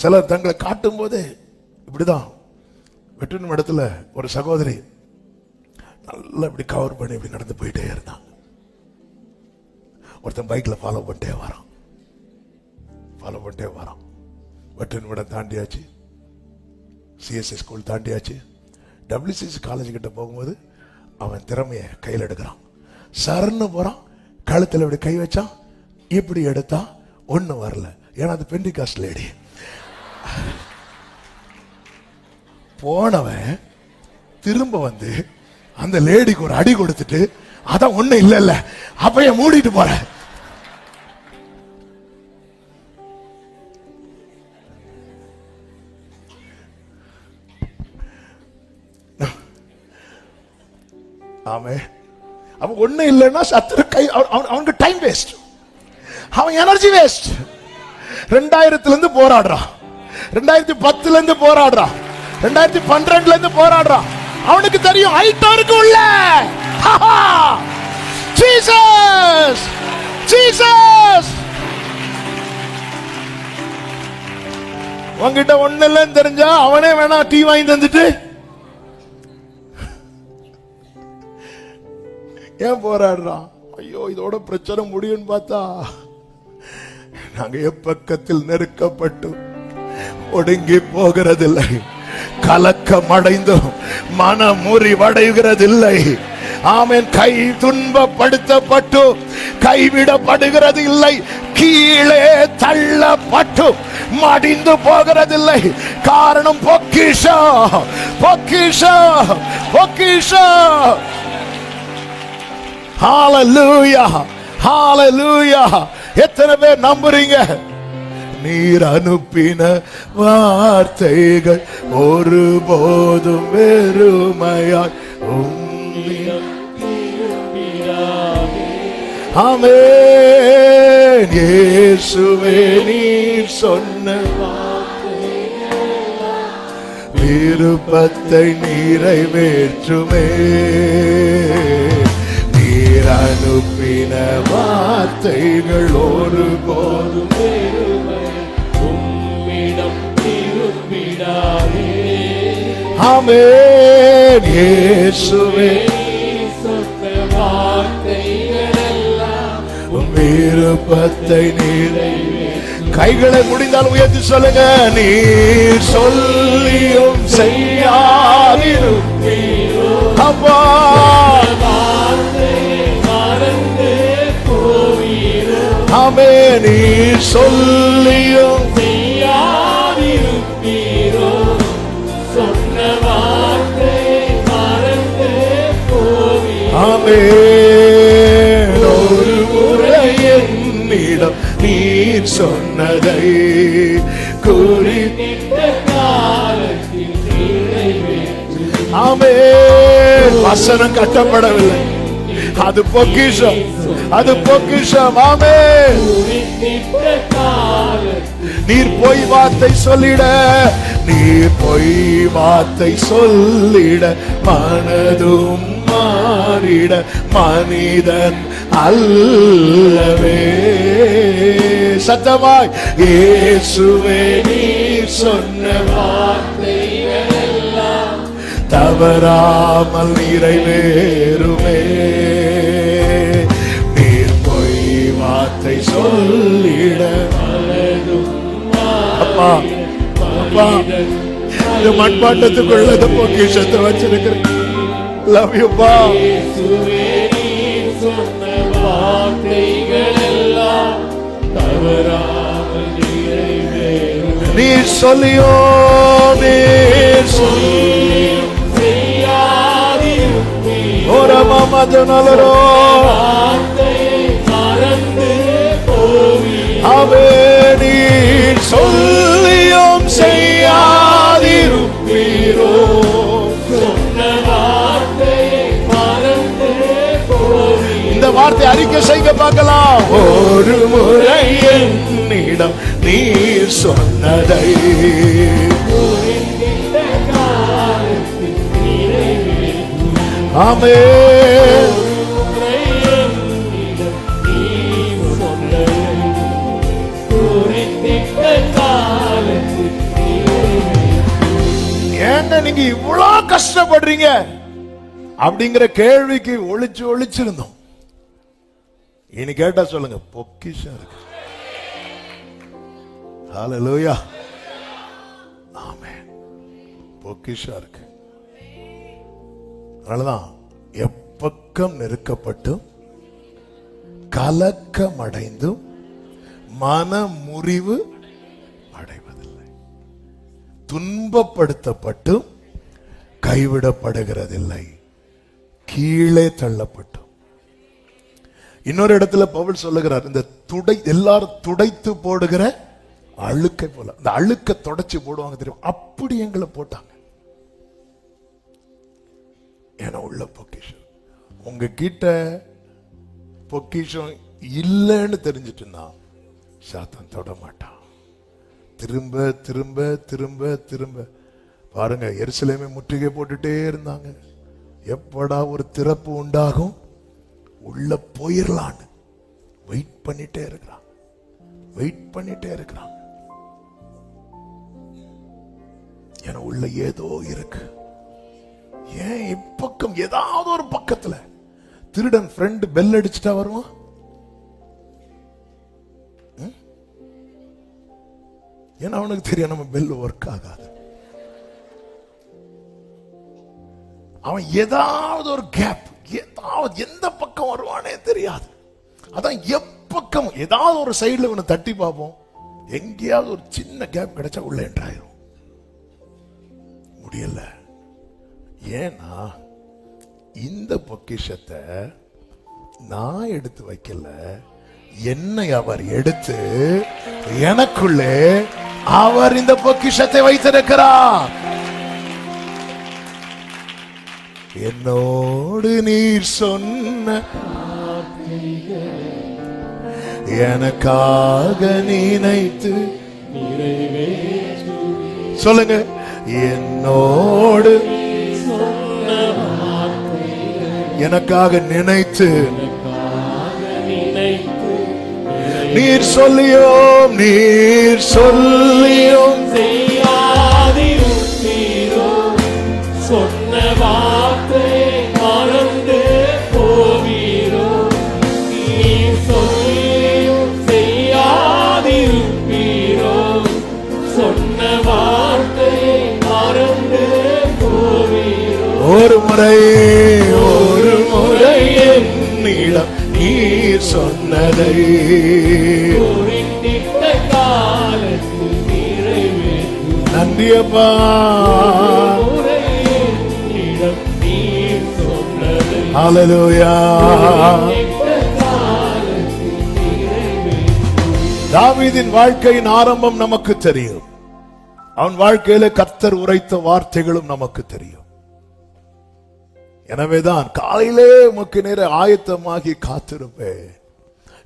சிலர் தங்களை காட்டும் போதே இப்படிதான். வெற்றின் இடத்துல ஒரு சகோதரி நல்லா இப்படி கவர் பண்ணி இப்படி நடந்து போயிட்டே இருந்தாங்க. ஒருத்தன் பைக்ல ஃபாலோ பண்ணிட்டே வரான். வெற்றின் இடம் தாண்டியாச்சு, சிஎஸ்சி ஸ்கூல் தாண்டியாச்சு, WCC காலேஜ் கிட்ட போகும்போது அவன் திறமைய கையில் எடுக்கிறான். சரன்னு போறான், கழுத்துல இப்படி கை வச்சான், இப்படி எடுத்தா ஒண்ணு வரல. ஏன்னா அது பெண்டிகாஸ்ட் லேடி. போனவன் திரும்ப வந்து அந்த லேடிக்கு ஒரு அடி கொடுத்துட்டு, அதான் ஒண்ணு இல்ல அப்பைய மூடிட்டு போற. ஆமே, அவன் ஒண்ணு இல்லைன்னா சத்துரு கை, அவனுக்கு டைம் வேஸ்ட், அவன் எனர்ஜி வேஸ்ட். 2000 இருந்து போராடுறான், 2010 இருந்து போராடுறான், 2012 இருந்து போராடுறான். அவனுக்கு தெரியும் ஐட்டருக்கு உள்ள ஜீசஸ் ஜீசஸ். உன்கிட்ட ஒண்ணு இல்லைன்னு தெரிஞ்சா அவனே வேணா டீ வாங்கி தந்துட்டு ஏன் போராடுறான்? ஐயோ இதோட பிரச்சனை முடியும்னு பார்த்தா நாங்க எப்பக்கத்தில் நெருக்கப்பட்டு ஒடுங்கி போகிறதில்லை, கலக்கம் அடைந்தும் மனம் முறிவடைகிறதில்லை. ஆமென். கை துன்பப்படுத்தப்பட்டு கைவிடப்படுகிறது இல்லை, கீழே தள்ளப்பட்டு மடிந்து போகிறதில்லை. காரணம் பொக்கிஷம், பொக்கிஷம், பொக்கிஷம். ஹalleluya, ஹalleluya. எத்தனை பேர் நம்புறீங்க? நீர் அனுப்பின வார்த்தைகள் ஒருபோதும் வெறுமையாய் ஆமென். இயேசுவே நீர் சொன்ன விருப்பத்தை நிறைவேற்றுமே. நீர் அனுப்பின வார்த்தைகள் ஒருபோதும் ஆமென். இயேசுவே விருப்பத்தை நிறைவேற்று. கைகளை முடிந்தால் உயர்த்தி சொல்லுங்க. நீர் சொல்லியும் செய்யாதிருப்பீரோ அப்பா, ஆமென். நீர் சொல்லியும் செய்யாதிருப்பீரோ, சொன்ன வார்த்தை மறந்து போவீரோ. ஆமென். ஒரு முறை என்னிடம் நீர் சொன்னதை குறிப்பிட்ட காலத்தில் நிறைவேற்று. ஆமென். வசனம் கட்டப்படவில்லை, அது பொக்கிஷம், அது பொக்கிஷம். ஆமென். நீர் பொய் வார்த்தை சொல்லிட, நீர் பொய் வார்த்தை சொல்லிட மனதும் மாறிட மனிதன் அல்லவே. சத்தமாய் இயேசுவே நீர் சொன்ன வார்த்தைகள் எல்லாம் தவறாமல் நிறைவேறுமே. நீர் பொய் வார்த்தை சொல்லிட அப்பா, அப்பா இந்த மண்பாட்டத்துக்குள்ள பொக்கிஷத்தை வச்சிருக்கிறேன். லவ் யூ பா. நீர் சொல்லியோ, நீர் சொல்லியும் ஒரு மமதனலரோ அவே. நீர் சொல்லியும் செய்யாதிருப்பீரோ, இந்த வார்த்தை அறிக்கை செய்ய பார்க்கலாம். ஒரு முறை என்னிடம் நீர் சொன்னதை ஆமென். இவ்வளவு கஷ்டப்படுறீங்க அப்படிங்கிற கேள்விக்கு ஒளிச்சிருந்தோம். இனி கேட்டா சொல்லுங்க, பொக்கிஷம் இருக்கு. ஹல்லேலூயா, ஆமென். பொக்கிஷம் இருக்கு. அதனாலதான் எப்பக்கம் நெருக்கப்பட்டும் கலக்கம் அடைந்தும் மன முறிவு அடைவதில்லை, துன்பப்படுத்தப்பட்டும் கைவிடப்படுகிறதில்லை, கீழே தள்ளப்பட்டும். இன்னொரு இடத்துல பவுல் சொல்லுகிறார், இந்த எல்லாரும் துடைத்து போடுகிற அழுக்கை போல, இந்த அழுக்க தொடச்சு போடுவாங்க தெரியும், அப்படி எங்களை போட்டாங்க. ஏன்னா உள்ள பொக்கிஷம். உங்ககிட்ட பொக்கிஷம் இல்லைன்னு தெரிஞ்சிட்டுன்னா சாத்தான் தொட மாட்டான். திரும்ப திரும்ப திரும்ப திரும்ப பாருங்க, எருசலேமை முற்றுகை போட்டுட்டே இருந்தாங்க. எப்படா ஒரு திறப்பு உண்டாகும், உள்ள போயிடலான்னு வெயிட் பண்ணிட்டே இருக்கிறாங்க, வெயிட் பண்ணிட்டே இருக்கிறாங்க. ஏன்னா உள்ள ஏதோ இருக்கு. ஏன் இப்பக்கம் ஏதாவது ஒரு பக்கத்துல திருடன் ஃப்ரெண்ட் பெல் அடிச்சுட்டா வருவான்? ஏன்னா அவனுக்கு தெரியும் நம்ம பெல் ஒர்க் ஆகாது. அவன் ஏதாவது ஒரு கேப், ஏதாவது எந்த பக்கம் வருவானே தெரியாது. அதான் எப்பக்கம் ஏதாவது ஒரு சைடுல இவனை தட்டி பார்ப்போம், எங்கேயாவது ஒரு சின்ன கேப் கிடைச்சா உள்ள என்ட்ராயிரும். முடியல. ஏன்னா இந்த பொக்கிஷத்தை நான் எடுத்து வைக்கல, என்னை அவர் எடுத்து எனக்குள்ளே அவர் இந்த பொக்கிஷத்தை வைத்திருக்கிறார். என்னோடு நீர் சொன்ன எனக்காக நினைத்து சொல்லுங்க, என்னோடு எனக்காக நினைத்து நீர் சொல்லியோம் செய்யாதிருப்பீரோ, சொன்ன வார்த்தை மறந்து போவீரோ. நீர் சொல்லியும் செய்யாதிருப்பீரோ, சொன்ன வார்த்தை மறந்து போவீரோ. ஒரு முறை என்னிடம் நீர் சொன்னதை நன்றியப்பா. ஹல்லேலூயா. தாவீதின் வாழ்க்கையின் ஆரம்பம் நமக்கு தெரியும். அவன் வாழ்க்கையில கர்த்தர் உரைத்த வார்த்தைகளும் நமக்கு தெரியும். எனவேதான் காலையிலே உமக்கு நேர ஆயத்தமாகி காத்திருப்பேன்,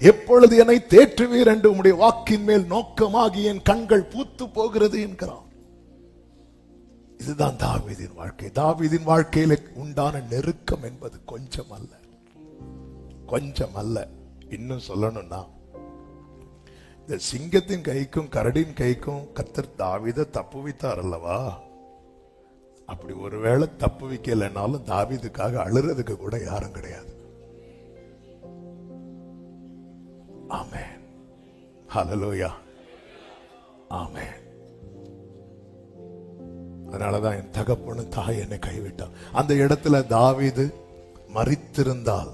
எப்பொழுது என்னை தேற்றுவீர் என்று உம்முடைய வாக்கின் மேல் நோக்கமாகி என் கண்கள் பூத்து போகிறது என்கிறான். இதுதான் தாவீதின் வாழ்க்கை. தாவீதின் வாழ்க்கையில உண்டான நெருக்கம் என்பது கொஞ்சம் அல்ல, கொஞ்சம் அல்ல. இன்னும் சொல்லணும்னா, இந்த சிங்கத்தின் கைக்கும் கரடின் கைக்கும் கர்த்தர் தாவீதை தப்புவித்தார் அல்லவா? அப்படி ஒருவேளை தப்பு வைக்கலைன்னாலும் தாவீதுக்காக அழுறதுக்கு கூட யாரும் கிடையாது. ஆமென், ஹல்லேலூயா, ஆமென். அதனாலதான் என் தகப்பனு தாய் என்னை கைவிட்டான். அந்த இடத்துல தாவீது மரித்திருந்தால்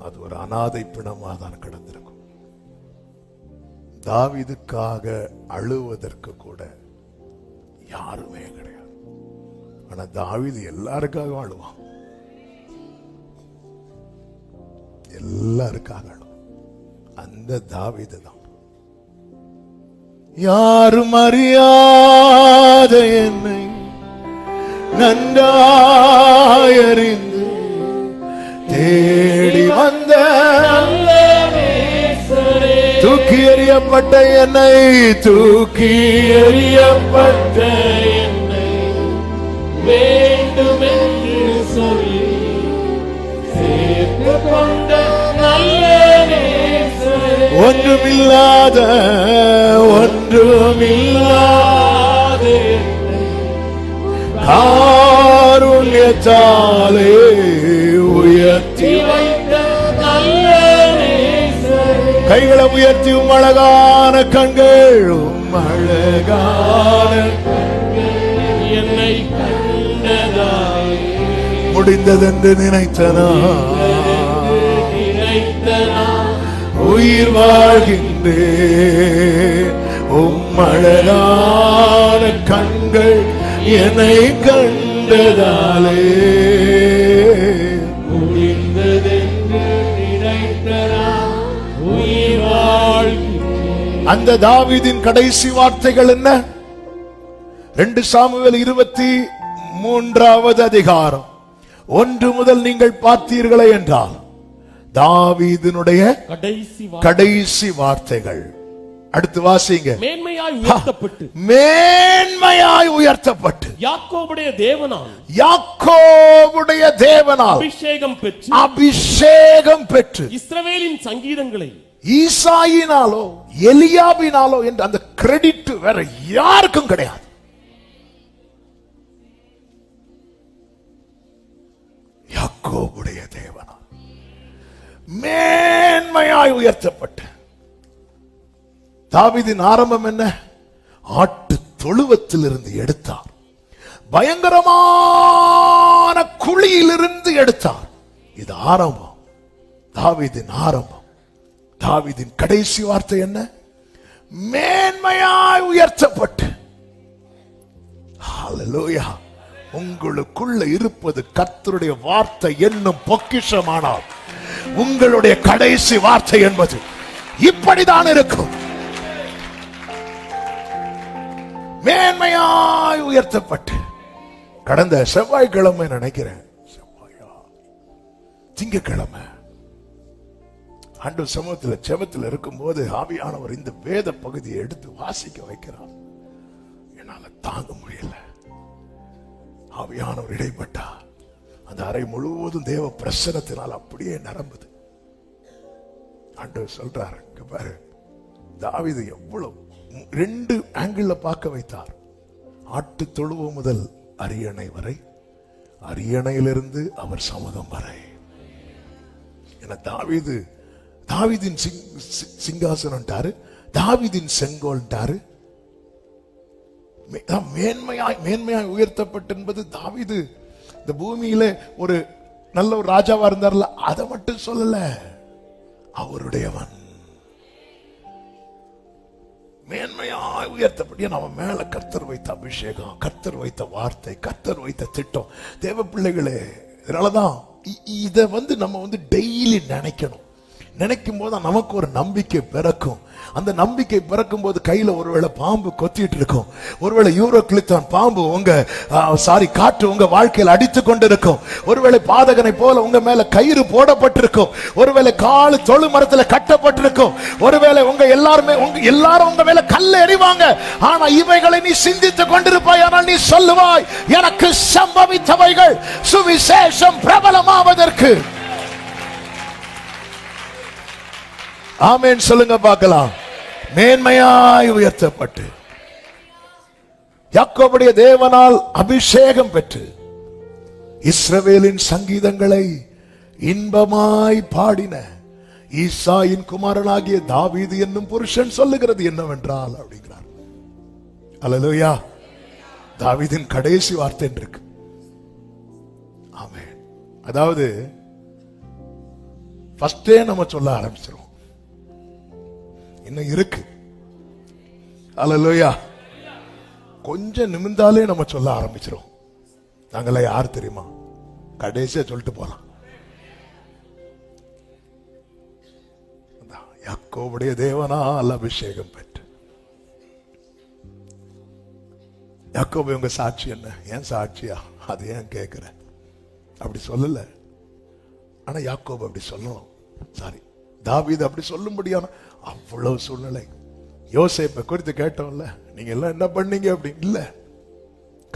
அது ஒரு அனாதை பிணமாக தான் கிடந்திருக்கும். தாவீதுக்காக அழுவதற்கு கூட யாருமே கிடையாது. ஆனா தாவீது எல்லாருக்காக அழுவான், எல்லாருக்காக அழுவான். அந்த தாவீது தான் யாரும் அறியாத என்னை நன்றாயறிந்து தேடி வந்த தூக்கி எறியப்பட்ட என்னை, தூக்கி எறியப்பட்ட என்னை வேண்டுமென்று சொல்லி சேர்த்து கொண்ட நல்ல நேசரே, ஒன்றுமில்லாத ஒன்றுமில்லாத என்னை இதயத்தாலே உயர்த்தி வைத்த நல்ல நேசரே, கைகளை உயர்த்தி அழகான கண்கள் அழகான என்னை கண்டதாய் முடிந்ததென்று நினைத்தனா உயிர் வாழ்கின்றே அழகான கண்கள் என்னை கண்டதாலே முடிந்ததென்று நினைத்தனா உயிர் வாழ்கின்றேன். அந்த தாவீதின் கடைசி வார்த்தைகள் என்ன? 2 சாமுவேல் 23வது அதிகாரம் 1 முதல் நீங்கள் பார்த்தீர்களே என்றால் தாவீதினுடைய கடைசி வார்த்தைகள். அடுத்து வாசிங்க. மேன்மையாய் உயர்த்தப்பட்டு மேன்மையாய் உயர்த்தப்பட்டு யாக்கோபுடைய தேவனால் அபிஷேகம் பெற்று இஸ்ரவேலின் சங்கீதங்களை ஈசாயினாலோ எலியாபினாலோ என்ற அந்த கிரெடிட் வேற யாருக்கும் கிடையாது. யாக்கோபுடைய தேவனால் மேன்மையாய் உயர்த்தப்பட்டு. தாவீதின் ஆரம்பம் என்ன? ஆட்டு தொழுவத்திலிருந்து எடுத்தார். பயங்கரமான குழியிலிருந்து எடுத்தார். இது ஆரம்பம், தாவீதின் ஆரம்பம். தாவீதின் கடைசி வார்த்தை என்ன? மேன்மையாய் உயர்த்தப்பட்டு. ஹல்லேலூயா. உங்களுக்குள்ள இருப்பது கர்த்தருடைய வார்த்தை என்னும் பொக்கிஷமானால் உங்களுடைய கடைசி வார்த்தை என்பது இப்படிதான் இருக்கும். மேன்மையாய் உயர்த்தப்பட்டு. கடந்த செவ்வாய்க்கிழமை நினைக்கிறேன், திங்கக்கிழமை ஆண்டவர் சமூகத்தில் ஜெபத்தில் இருக்கும்போது ஆவியானவர் இந்த வேத பகுதியை எடுத்து வாசிக்க வைக்கிறார். என்னால தாங்க முடியல. ஆவியானவர் இடைப்பட்டார். அந்த அறை முழுவதும் தேவ பிரசன்னத்தினால் அப்படியே நிரம்புது. ஆண்டவர் சொல்றார், இங்க பாரு, தாவீது எவ்வளவு 2 ஆங்கிள் பார்க்க வைத்தார். ஆட்டு தொழுவ முதல் அரியணை வரை, அரியணையிலிருந்து அவர் சமூகம் வரை. என தாவீதின் சிங்காசனம், தாவீதின் செங்கோல், மேன்மையாய் உயர்த்தப்பட்டு என்பது தாவீது இந்த பூமியில ஒரு நல்ல ஒரு ராஜாவா இருந்தார்ல, அதை மட்டும் சொல்லல, அவருடையவன் மேன்மையாய் உயர்த்தப்படிய நம்ம மேல கர்த்தர் வைத்த அபிஷேகம், கர்த்தர் வைத்த வார்த்தை, கர்த்தர் வைத்த திட்டம். தேவ பிள்ளைகளே, இதனாலதான் இதை நம்ம டெய்லி நினைக்கணும். நினைக்கும் போது நமக்கு ஒரு நம்பிக்கை பிறக்கும். அந்த நம்பிக்கை பிறக்கும் போது கையில ஒருவேளை பாம்பு கொத்திட்டு இருக்கும், ஒருவேளை யூரோக்ளித்தான் பாம்பு காற்று உங்க வாழ்க்கையில் அடித்து கொண்டிருக்கும், ஒருவேளை பாதகனை போல உங்க மேல கயிறு போடப்பட்டிருக்கும், ஒருவேளை காலு தொழு மரத்துல கட்டப்பட்டிருக்கும், ஒருவேளை எல்லாரும் உங்க மேல கல்ல எறிவாங்க. ஆனா இவைகளை நீ சிந்தித்துக் கொண்டிருப்பாய். ஆனால் நீ சொல்லுவாய், எனக்கு சம்பவித்தவைகள் சுவிசேஷம் பிரபலமாவதற்கு. ஆமென் சொல்லுங்க பார்க்கலாம். மேன்மையாய் உயர்த்தப்பட்டு யாக்கோபுடைய தேவனால் அபிஷேகம் பெற்று இஸ்ரவேலின் சங்கீதங்களை இன்பமாய் பாடின ஈசாயின் குமாரனாகிய தாவீது என்னும் புருஷன் சொல்லுகிறது என்னவென்றால் அப்படிங்கிறார். அல்லேலூயா. தாவீதின் கடைசி வார்த்தை இருக்கு. ஆமென். அதாவது ஃபர்ஸ்டே நம்ம சொல்ல ஆரம்பிச்சிரும், இன்னும் இருக்கு. அல்லேலூயா. கொஞ்சம் நிமிந்தாலே நம்ம சொல்ல ஆரம்பிச்சிரும். நாங்கள யார் தெரியுமா? கடைசியா சொல்லிட்டு போலாம். யாக்கோபுடைய தேவனால் அபிஷேகம் பெற்று. யாக்கோபு உங்க சாட்சி என்ன? ஏன் சாட்சியா? அது ஏன் கேட்கிற? அப்படி சொல்லல. ஆனா யாக்கோபு அப்படி சொல்லணும். சாரி, தாவீது அப்படி சொல்லும்படியான அவ்வளவு சூழ்நிலை. யோசேப்பை குறித்து கேட்டோம்ல, நீங்க எல்லாம் என்ன பண்ணீங்க? அப்படி இல்ல,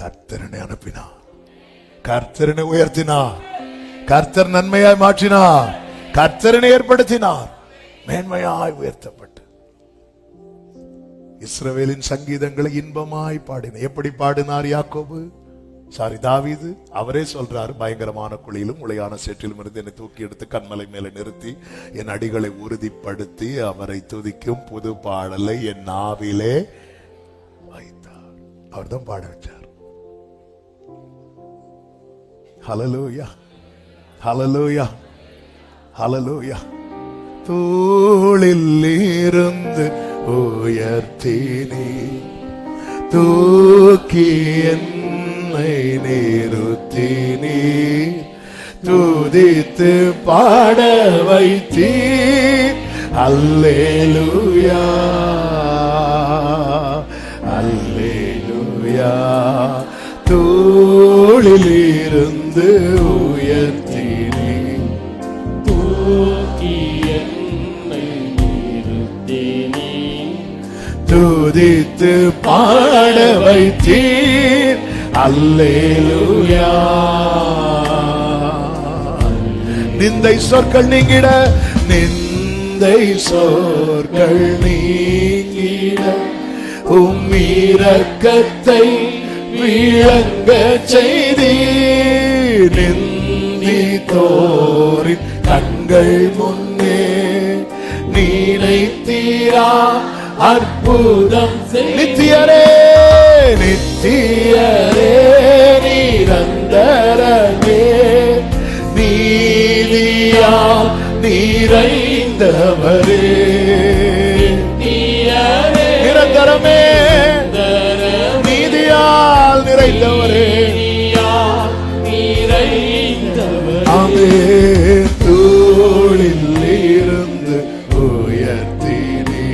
கர்த்தரனை அனுப்பினார், கர்த்தரனை உயர்த்தினார், கர்த்தர் நன்மையாய் மாற்றினார், கர்த்தரனை ஏற்படுத்தினார். மேன்மையாய் உயர்த்தப்பட்டு இஸ்ரவேலின் சங்கீதங்களை இன்பமாய் பாடினார். எப்படி பாடினார் யாக்கோபு? தாவீது அவரே சொல்றாரு, பயங்கரமான குழியிலும் உளையான சேற்றிலும் இருந்து என்னை தூக்கி எடுத்து கண்மலை மேல நிறுத்தி என் அடிகளை உறுதிப்படுத்தி அவரை துதிக்கும் புது பாடலை என் நாவிலே வைத்தார். அவர் தான் பாட வச்சார். ஹல்லேலூயா, ஹல்லேலூயா, ஹல்லேலூயா. தோளில் இருந்து உயர்த்தினி தூக்கி என்னை நிறுத்தினி துதித்து பாட வைத்தீர். அல்லேலூயா, அல்லேலூயா. தோளில் இருந்து உயர்த்தினி தூக்கி என்னை நிறுத்தினீர். துதித்து பாட வைத்தீர். அல்லேலூயா. நிந்தை சொற்கள் நீங்கிட, நிந்தை சொற்கள் நீங்கிட இரக்கத்தை விளங்க செய்தீர். நிந்தித்தோரின் கண்கள் முன்னே நினைத்தீரா அற்புதம் நித்தியரே, நித்தியரே, நிரந்தரமே, நீதியால் நிறைந்தவரே, நிரந்தரமே, நீதியால் நிறைந்தவரே, ஆமே. தோளில் இருந்து உயர்த்தினி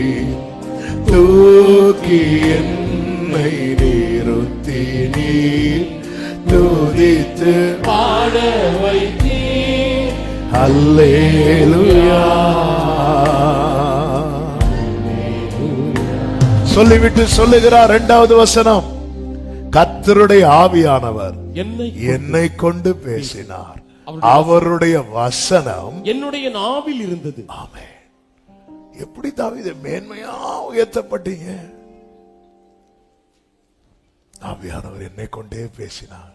தூக்கி என்னை நிறுத்தினி துதித்து பாட வைத்தீர். அல்லேலூயா. சொல்லிவிட்டு சொல்லுகிறார் இரண்டாவது வசனம், கர்த்தருடைய ஆவியானவர் என்னை கொண்டு பேசினார், அவருடைய வசனம் என்னுடைய நாவில் இருந்தது. ஆமென். எப்படி தாவீது மேன்மையா உயர்த்தப்பட்டீங்க? ஆவியானவர் என்னை கொண்டே பேசினார்.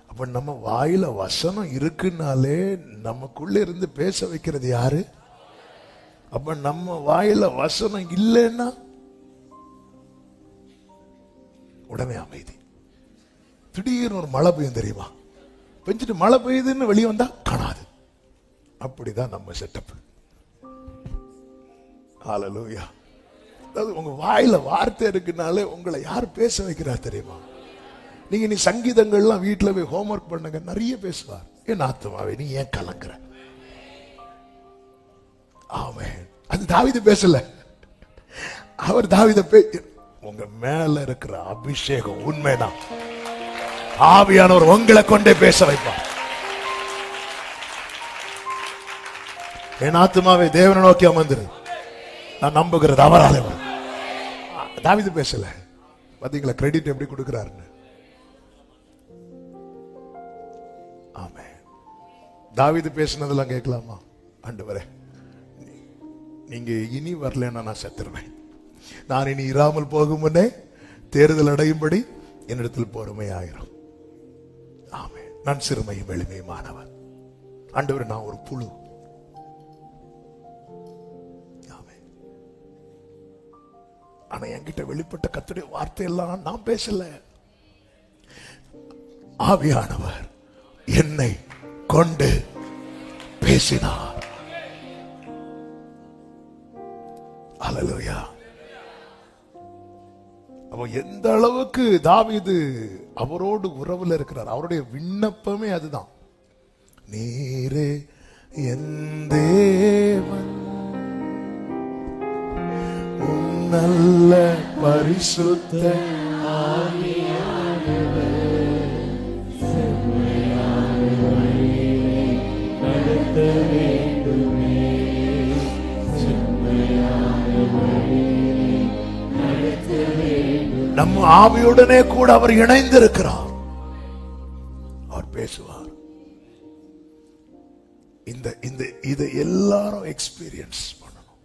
அப்ப நம்ம வாயில வசனம் இருக்குன்னாலே நமக்குள்ள இருந்து பேச வைக்கிறது யாரு? அப்ப நம்ம வாயில வசனம் இல்லைன்னா உடனே அமைதி. திடீர்னு ஒரு மழை பெய்யும் தெரியுமா? பெஞ்சிட்டு மழை பெய்யுதுன்னு வெளியே வந்தா காணாது. அப்படிதான் நம்ம செட்டப். ஹல்லேலூயா. அதாவது உங்க வாயில வார்த்தை இருக்குனாலே உங்களை யார் பேச வைக்கிறார் தெரியுமா? நீங்க நீ சங்கீதங்கள்லாம் வீட்டுல போய் ஹோம்ஒர்க் பண்ணுங்க, நிறைய பேசுவார். என் ஆத்துமாவே நீ ஏன் கலங்குற? ஆமென். அது தாவீது பேசல, அவர் தாவீத உங்க மேல இருக்கிற அபிஷேகம் உண்மைதான். ஆவியானவர் உங்களை கொண்டே பேச வைப்பார். என் ஆத்துமாவே தேவனை நோக்கி அமர்ந்திரு, நான் நம்புகிறது அவராலே வரும். தாவீது பேசல, பாத்தீங்களா கிரெடிட் எப்படி கொடுக்கிறாருன்னு? ஆமென். தாவீது பேசினதெல்லாம் கேட்கலாமா? ஆண்டவரே, நீங்க இனி வரலன்னா நான் செத்துருவேன். நான் இனி இராமல் போகும் முன்னே தேர்தல் அடையும்படி என்னிடத்தில் பொறுமை ஆயிரும். ஆமென். நான் சிறுமையும் எளிமையுமானவன். ஆண்டவரே, நான் ஒரு புழு. ஆமென். ஆனா என்கிட்ட வெளிப்பட்ட கர்த்தருடைய வார்த்தையெல்லாம் நான் பேசல. ஆவியானவர் என்னை கொண்டு பேசினார். அல்லேலூயா. அப்ப எந்த அளவுக்கு தாவீது அவரோடு உறவுல இருக்கிறார். அவருடைய விண்ணப்பமே அதுதான். நீரே என் தேவன், உம் நல்ல பரிசுத்த ஆவியானவர் செம்மையான வழியை நடத்த வேண்டுமே, செம்மையான வழியை நடத்த வேண்டும். நம்ம ஆவியுடனே கூட அவர் இணைந்திருக்கிறார். அவர் பேசுவார். இதை எல்லாரும் எக்ஸ்பீரியன்ஸ் பண்ணணும்.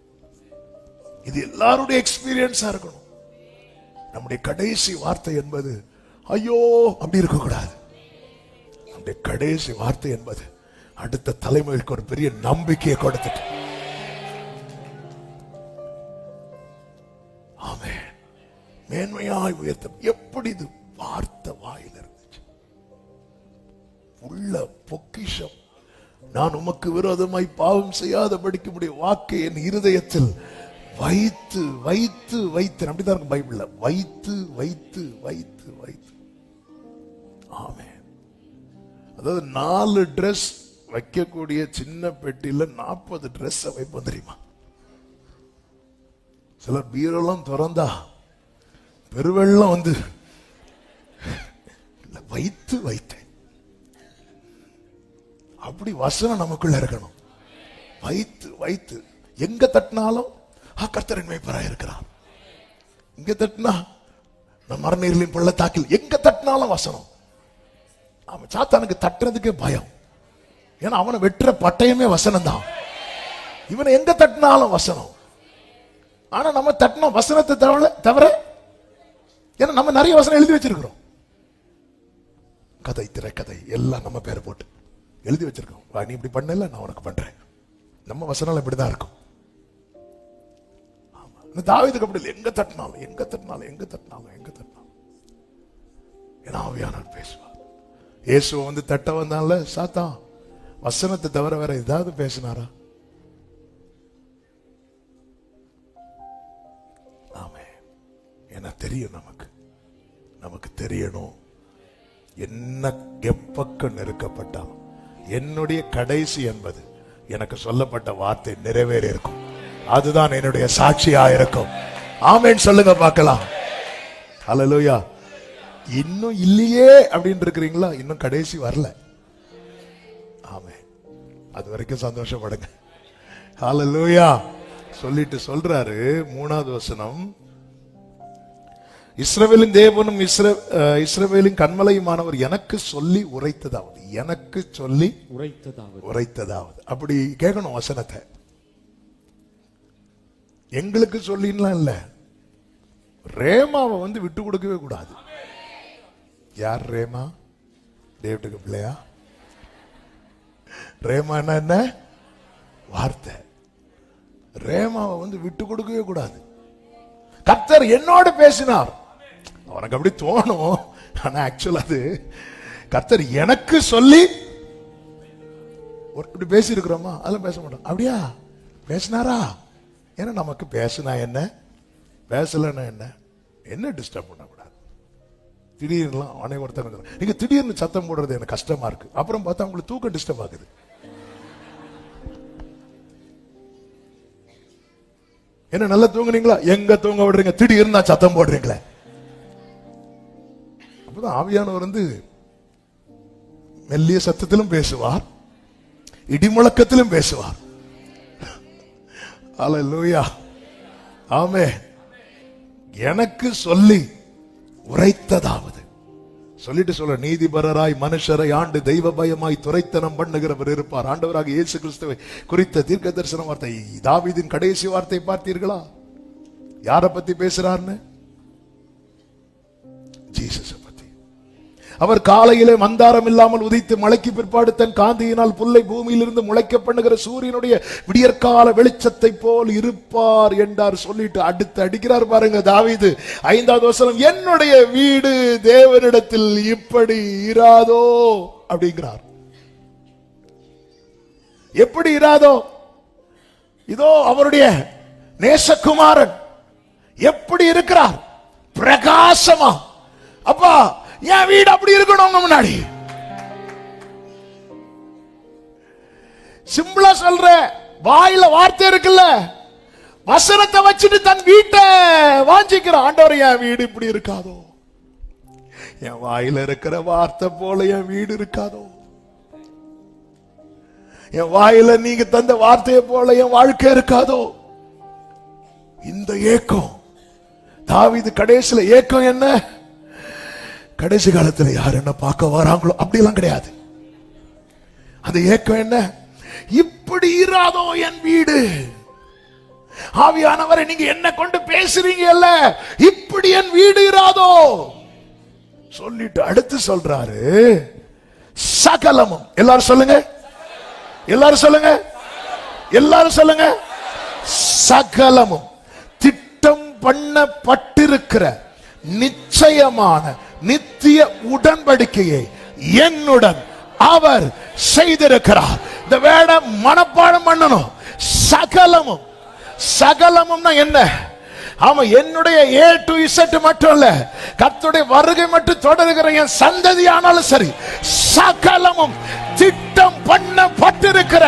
இது எல்லாருடைய எக்ஸ்பீரியன்ஸா இருக்கணும். நம்முடைய கடைசி வார்த்தை என்பது ஐயோ அப்படி இருக்கக்கூடாது. நம்முடைய கடைசி வார்த்தை என்பது அடுத்த தலைமுறைக்கு ஒரு பெரிய நம்பிக்கையை கொடுத்துட்டு, ஆமென், மேன்மையாய் உயர்த்த. எப்படி இது வார்த்தை வாயில இருந்துச்சு. உள்ள பொக்கிஷம். நான் உமக்கு விரோதமாய் பாவம் செய்யாதபடிக்கு உம்முடைய வாக்கை என் இருதயத்தில் வைத்து வைத்து வைத்து, அப்படிதான் இருக்கு பைபிள்ல, வைத்து வைத்து வைத்து வைத்து. ஆமென். அதாவது 4 டிரெஸ் வைக்கக்கூடிய சின்ன பெட்டியில 40 டிரெஸ் வைப்போம் தெரியுமா? சிலர் பீரோலாம் திறந்தா பெருவெள்ளம் வந்து வைத்து வைத்தேன். அப்படி வசனம் நமக்குள்ள இருக்கணும். வைத்து வைத்து எங்க தட்டினாலும் கர்த்தரின் மேய்ப்பராய் இருக்கிறார். இங்க தட்டினா நம்ம மரணீரின் பள்ளத்தாக்கில், எங்க தட்டினாலும் வசனம். அவன் சாத்தானுக்கு தட்டுறதுக்கே பயம். ஏன்னா அவனை வெட்டுற பட்டயமே வசனம் தான். இவனை எங்க தட்டினாலும் வசனம். ஆனா நம்ம தட்டின வசனத்தை தவிர, ஏன்னா நம்ம நிறைய வசனம் எழுதி வச்சிருக்கிறோம். கதை திரைக்கதை எல்லாம் நம்ம பேரை போட்டு எழுதி வச்சிருக்கோம். நீ இப்படி பண்ணல, நான் உனக்கு பண்றேன். நம்ம வசனம் இப்படிதான் இருக்கும். தாவீதுக்கு அப்படி இல்லை. எங்க தட்டினாலும் எங்க தட்டினாலும் எங்க தட்டினாலும் எங்க தட்டினாலும் ஏன்னா ஆவியானவர் பேசுவார். இயேசுவை வந்து தட்ட வந்தால சாத்தான் வசனத்தை தவிர வேற ஏதாவது பேசினாரா? ஆமே. ஏன்னா தெரியும், நமக்கு தெரியணும். என்ன எப்பக்கம் நெருக்கப்பட்டாலும் என்னுடைய கடைசி என்பது எனக்கு சொல்லப்பட்ட வார்த்தை நிறைவேறி இருக்கும். அதுதான் என்னுடைய சாட்சியா இருக்கும். ஆமென் சொல்லுங்க பார்க்கலாம். ஹல்லேலூயா. இன்னும் இல்லையே அப்படின்னு இருக்கிறீங்களா? இன்னும் கடைசி வரல. ஆமென். அது வரைக்கும் சந்தோஷப்படுங்க. ஹல்லேலூயா. சொல்லிட்டு சொல்றாரு 3வது வசனம், இஸ்ரவேலின் தேவனும் இஸ்ரவேலின் கன்மலையுமானவர் எனக்கு சொல்லி உரைத்ததாவது. எனக்கு சொல்லி உரைத்ததாவது. அப்படி கேட்கணும் வசனத்தை. எங்களுக்கு சொல்லின்லாம் இல்ல. ரேமாவை வந்து விட்டு கொடுக்கவே கூடாது. யார் ரேமா? டேவிட்டுக்கு பிள்ளையா? ரேமா என்ன? வார்த்தை. ரேமாவை வந்து விட்டு கொடுக்கவே கூடாது. கர்த்தர் என்னோட பேசினார். அவனுக்கு அப்படி தோணும். ஆனா ஆக்சுவலா அது கர்த்தர் எனக்கு சொல்லி இப்படி பேசி இருக்கிறோமா? அதெல்லாம் பேச மாட்டோம். அப்படியா பேசினாரா? ஏன்னா நமக்கு பேசினா என்ன, பேசலன்னா என்ன டிஸ்டர்ப் பண்ணக்கூடாது. திடீர்னுலாம் அனைவருத்தங்க நீங்க திடீர்னு சத்தம் போடுறது எனக்கு கஷ்டமா இருக்கு. அப்புறம் பார்த்தா உங்களுக்கு தூக்கம் டிஸ்டர்ப் ஆகுது. என்ன நல்லா தூங்குனீங்களா? எங்க தூங்க விடுறீங்க? திடீர்னு சத்தம் போடுறீங்களே. அப்பதான் ஆவியானவர் வந்து மெல்லிய சத்தத்திலும் பேசுவார், இடிமுழக்கத்திலும் பேசுவார். அல்லேலூயா. ஆமென். எனக்கு சொல்லி உரைத்ததாவது. சொல்லிட்டு சொல்ல, நீதிபரராய் மனுஷரை ஆண்டு தெய்வ பயமாய் துரைத்தனம் பண்ணுகிறவர் இருப்பார். ஆண்டவராக இயேசு கிறிஸ்துவை குறித்த தீர்க்க தரிசன வார்த்தை. தாவீதின் கடைசி வார்த்தை பார்த்தீர்களா? யாரை பத்தி பேசுறாருன்னு? ஜீசஸ் பத்தி. அவர் காலையிலே மந்தாரம் இல்லாமல் உதித்து மழைக்கு பிற்பாடு தன் காந்தியினால் புல்லை பூமியிலிருந்து முளைக்க பண்ணுகிற சூரியனுடைய விடியற்கால வெளிச்சத்தை போல் இருப்பார் என்றார். சொல்லிட்டு அடுத்து அடிக்கிறார் பாருங்க தாவீது. 5வது வசனம், என்னுடைய வீடு தேவனிடத்தில் இப்படி இராதோ அப்படிங்கிறார். எப்படி இராதோ? இதோ அவருடைய நேசகுமாரன் எப்படி இருக்கிறார்? பிரகாசமா. அப்பா என் வீடு அப்படி இருக்கணும் உங்க முன்னாடி. சிம்பிளா சொல்ற, வாயில வார்த்தை இருக்குல்ல, வசனத்தை வச்சுட்டு தன் வீட்டை வாஞ்சிக்கிற ஆண்டவர், என் வீடு இப்படி இருக்காதோ, என் வாயில இருக்கிற வார்த்தை போல என் வீடு இருக்காதோ, என் வாயில நீங்க தந்த வார்த்தையை போல என் வாழ்க்கை இருக்காதோ. இந்த ஏக்கம் தாவீது கடைசியில ஏக்கம் என்ன? கடைசி காலத்துல யார் என்ன பார்க்க வராங்களோ அப்படிலாம் கிடையாது. அந்த ஏக்கம் என்ன? இப்படி இராதோ என் வீடு. ஆவியானவரை நீங்க என்ன கொண்டு பேசுறீங்கல்ல, இப்படி என் வீடு இராதோ சொல்லிட்டு அடுத்து சொல்றாரு, சகலமும். எல்லாரும் சொல்லுங்க, எல்லாரும் சொல்லுங்க, எல்லாரும் சொல்லுங்க. சகலமும் திட்டம் பண்ணப்பட்டிருக்கிற நிச்சயமான நித்திய உடன்படிக்கையை என்னுடன் அவர் செய்திருக்கிறார். இந்த வேட மனப்பாடம் பண்ணணும். சகலமும். சகலமும்னா என்ன? ஆமா, என்னுடைய A to Z மட்டும் இல்ல, கர்த்தருடைய வருகை மட்டும் தொடர்கிற என் சந்ததி ஆனாலும் சரி, சகலமும் திட்டம் பண்ணப்பட்டிருக்கிற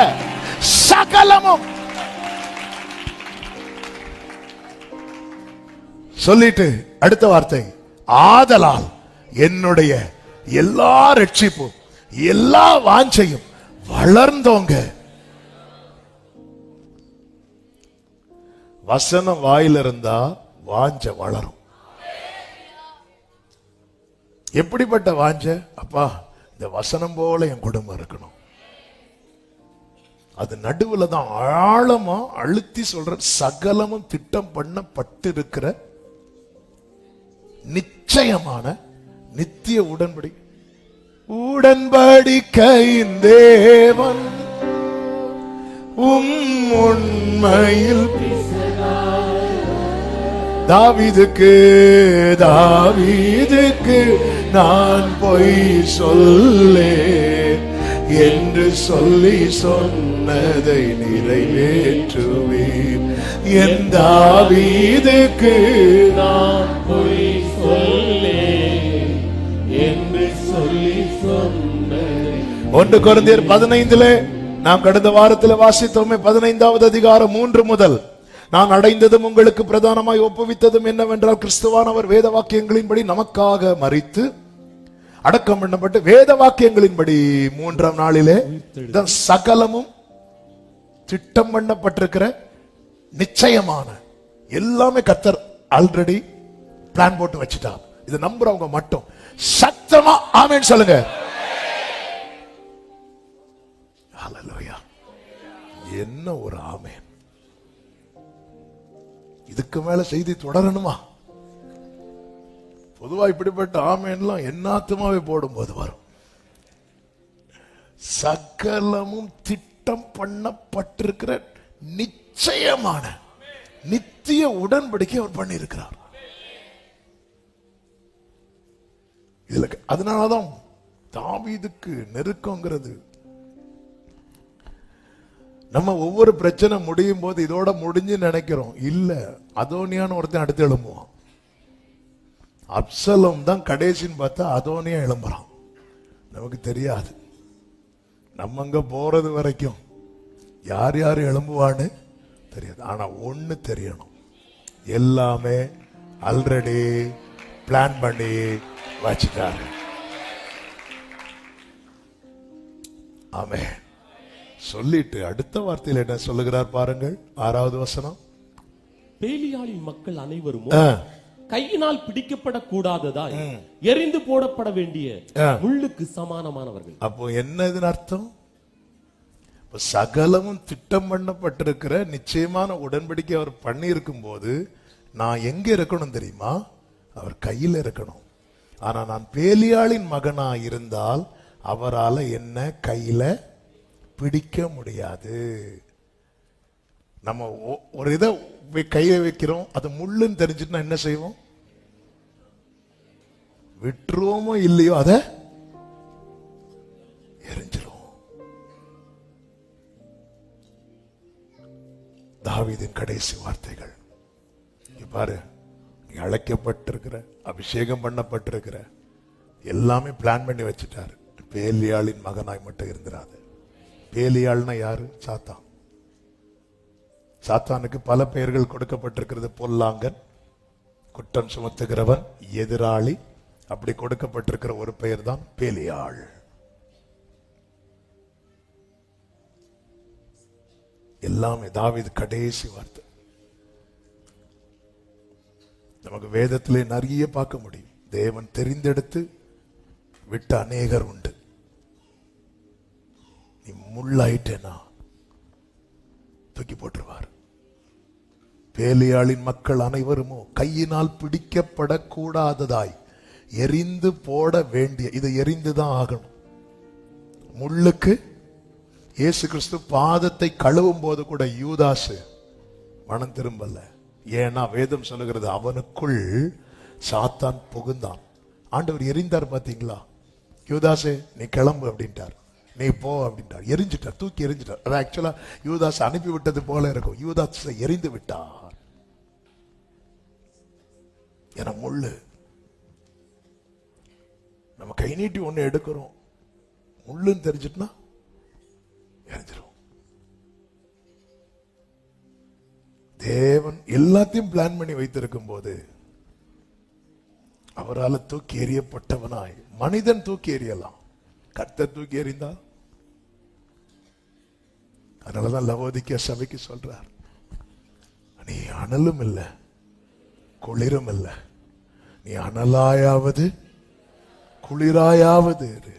சகலமும். சொல்லிட்டு அடுத்த வார்த்தை, ஆதலால் என்னுடைய எல்லா ரட்சிப்பும் எல்லா வாஞ்சையும் வளர்ந்தோங்க. வசனம் வாயில இருந்தா வாஞ்ச வளரும். எப்படிப்பட்ட வாஞ்ச? அப்பா, இந்த வசனம் போல என் குடும்பம் இருக்கணும். அது நடுவுல தான் ஆழமா அழுத்தி சொல்ற, சகலமும் திட்டம் பண்ணப்பட்டிருக்கிற நிச்சயமான நித்திய உடன்படிக்கை. உடன்படிக்கையின் தேவன் உண்மையில் தாவீதுக்கு நான் பொய் சொல்லேன் என்று சொல்லி சொன்னதை நிறைவேற்றுவேன். என் தாவீதுக்கு நான் பொய் சொல்லேன் என்று சொல்லி சொன்னதை. 1 கொரிந்தியர் 15 நாம் கடந்த வாரத்தில் வாசித்தோமே, 15வது அதிகாரம் 3 முதல். நான் அடைந்ததும் உங்களுக்கு பிரதானமாய் ஒப்புவித்ததும் என்னவென்றால், கிறிஸ்துவானவர் வேத வாக்கியங்களின்படி நமக்காக மரித்து அடக்கம் பண்ணப்பட்டு வேத வாக்கியங்களின்படி 3ஆம் நாளிலே சகலமும் திட்டம் பண்ணப்பட்டிருக்கிற நிச்சயமான எல்லாமே கர்த்தர் ஆல்ரெடி பிளான் போட்டு வச்சுட்டார். இது நம்புறவங்க மட்டும் சத்தமா ஆமென் சொல்லுங்க. ஹல்லேலூயா. என்ன ஒரு ஆமென். இதுக்கு மேல செய்தி தொடரணுமா? பொதுவா இப்படிப்பட்ட ஆமென்லாம் என்னாத்துமாவே போடும்போது வரும். சகலமும் திட்டம் பண்ணப்பட்டிருக்கிற நிச்சயமான நித்திய உடன்படிக்கை அவர் பண்ணி இருக்கிறார். இதுல அதனாலதான் தாவீதுக்கு நெருக்கங்கிறது. நம்ம ஒவ்வொரு பிரச்சனை முடியும் போது இதோட முடிஞ்சு நினைக்கிறோம். இல்ல, அதோனியான்னு ஒருத்தன் அடுத்து எழும்புவான். அப்சலோம் தான் கடைசின்னு பார்த்தா அதோனியா எழும்புறான். நமக்கு தெரியாது. நம்ம அங்க போறது வரைக்கும் யார் யார் எழும்புவான்னு தெரியாது. ஆனா ஒண்ணு தெரியணும், எல்லாமே ஆல்ரெடி பிளான் பண்ணி வச்சுட்டாரு. ஆமென். சொல்லிட்டு அடுத்த வார்த்தையில் என்ன சொல்லுகிறார் பாருங்கள், 6வது வசனம். பேலியாளின் மக்கள் அனைவரும் கையினால் பிடிக்கப்படக்கூடாததாய் எரிந்து போடப்பட வேண்டிய முள்ளுக்கு சமானமானவர்கள். அப்போ என்ன இதன் அர்த்தம்? சகலமும் திட்டம் பண்ணப்பட்டிருக்கிற நிச்சயமான உடன்படிக்கை அவர் பண்ணி இருக்கும் போது நான் எங்க இருக்கணும் தெரியுமா? அவர் கையில் இருக்கணும். ஆனா நான் பேலியாளின் மகனா இருந்தால் அவரால் என்ன கையில பிடிக்க முடியாது. நம்ம ஒரு இதை கையை வைக்கிறோம், அது முள்ளுன்னு தெரிஞ்சுட்டு என்ன செய்வோம்? விட்டுருவோமோ இல்லையோ அதை எரிஞ்சிருவோம். தாவீதின் கடைசி வார்த்தைகள் பாரு. நீ அழைக்கப்பட்டிருக்கிற, அபிஷேகம் பண்ணப்பட்டிருக்கிற, எல்லாமே பிளான் பண்ணி வச்சுட்டாரு. பேலியாளின் மகனாய் மட்டும் இருந்துராது. பேலியாள்னா யாரு? சாத்தான். சாத்தானுக்கு பல பெயர்கள் கொடுக்கப்பட்டிருக்கிறது. பொல்லாங்கன், குற்றம் சுமத்துகிறவன், எதிராளி. அப்படி கொடுக்கப்பட்டிருக்கிற ஒரு பெயர் தான் பேலியாள். எல்லாமே தாவீது கடைசி வார்த்தை. நமக்கு வேதத்திலே நிறைய பார்க்க முடியும். தேவன் தெரிந்தெடுத்து விட்ட அநேகர் உண்டு. நீ முள்ளாயிட்டேனா தூக்கி போட்டுருவார். பேலியாளின் மக்கள் அனைவருமோ கையினால் பிடிக்கப்படக்கூடாததாய் எரிந்து போட வேண்டிய, இதை எரிந்துதான் ஆகணும். முள்ளுக்கு இயேசு கிறிஸ்து பாதத்தை கழுவும் போது கூட யூதாசு மனம் திரும்பல. ஏன்னா வேதம் சொல்லுகிறது அவனுக்குள் சாத்தான் புகுந்தான். ஆண்டவர் எரிந்தார் பாத்தீங்களா? யூதாசே நீ கிளம்பு அப்படின்ட்டார், நீ போ அப்படின்ட்டார், எரிஞ்சிட்டார், தூக்கி எரிஞ்சிட்டார். அது ஆக்சுவலா யூதாஸ் அனுப்பி விட்டது போல இருக்கும். யூதாஸை எரிந்து விட்டார். என முள்ளு நம்ம கை நீட்டி ஒண்ணு எடுக்கிறோம், முள்ளுன்னு தெரிஞ்சிட்டுனா எரிஞ்சிரும். தேவன் எல்லாத்தையும் பிளான் பண்ணி வைத்திருக்கும் போது அவரால் தூக்கி எறியப்பட்டவனாய் மனிதன் தூக்கி எறியலாம், கர்த்தர் தூக்கி எறிந்தா. அதனாலதான் லவோதிக்கேயா சபைக்கு சொல்றார், நீ அனலும் இல்ல குளிரும் இல்ல, நீ அனலாயாவது குளிராயாவது இரு.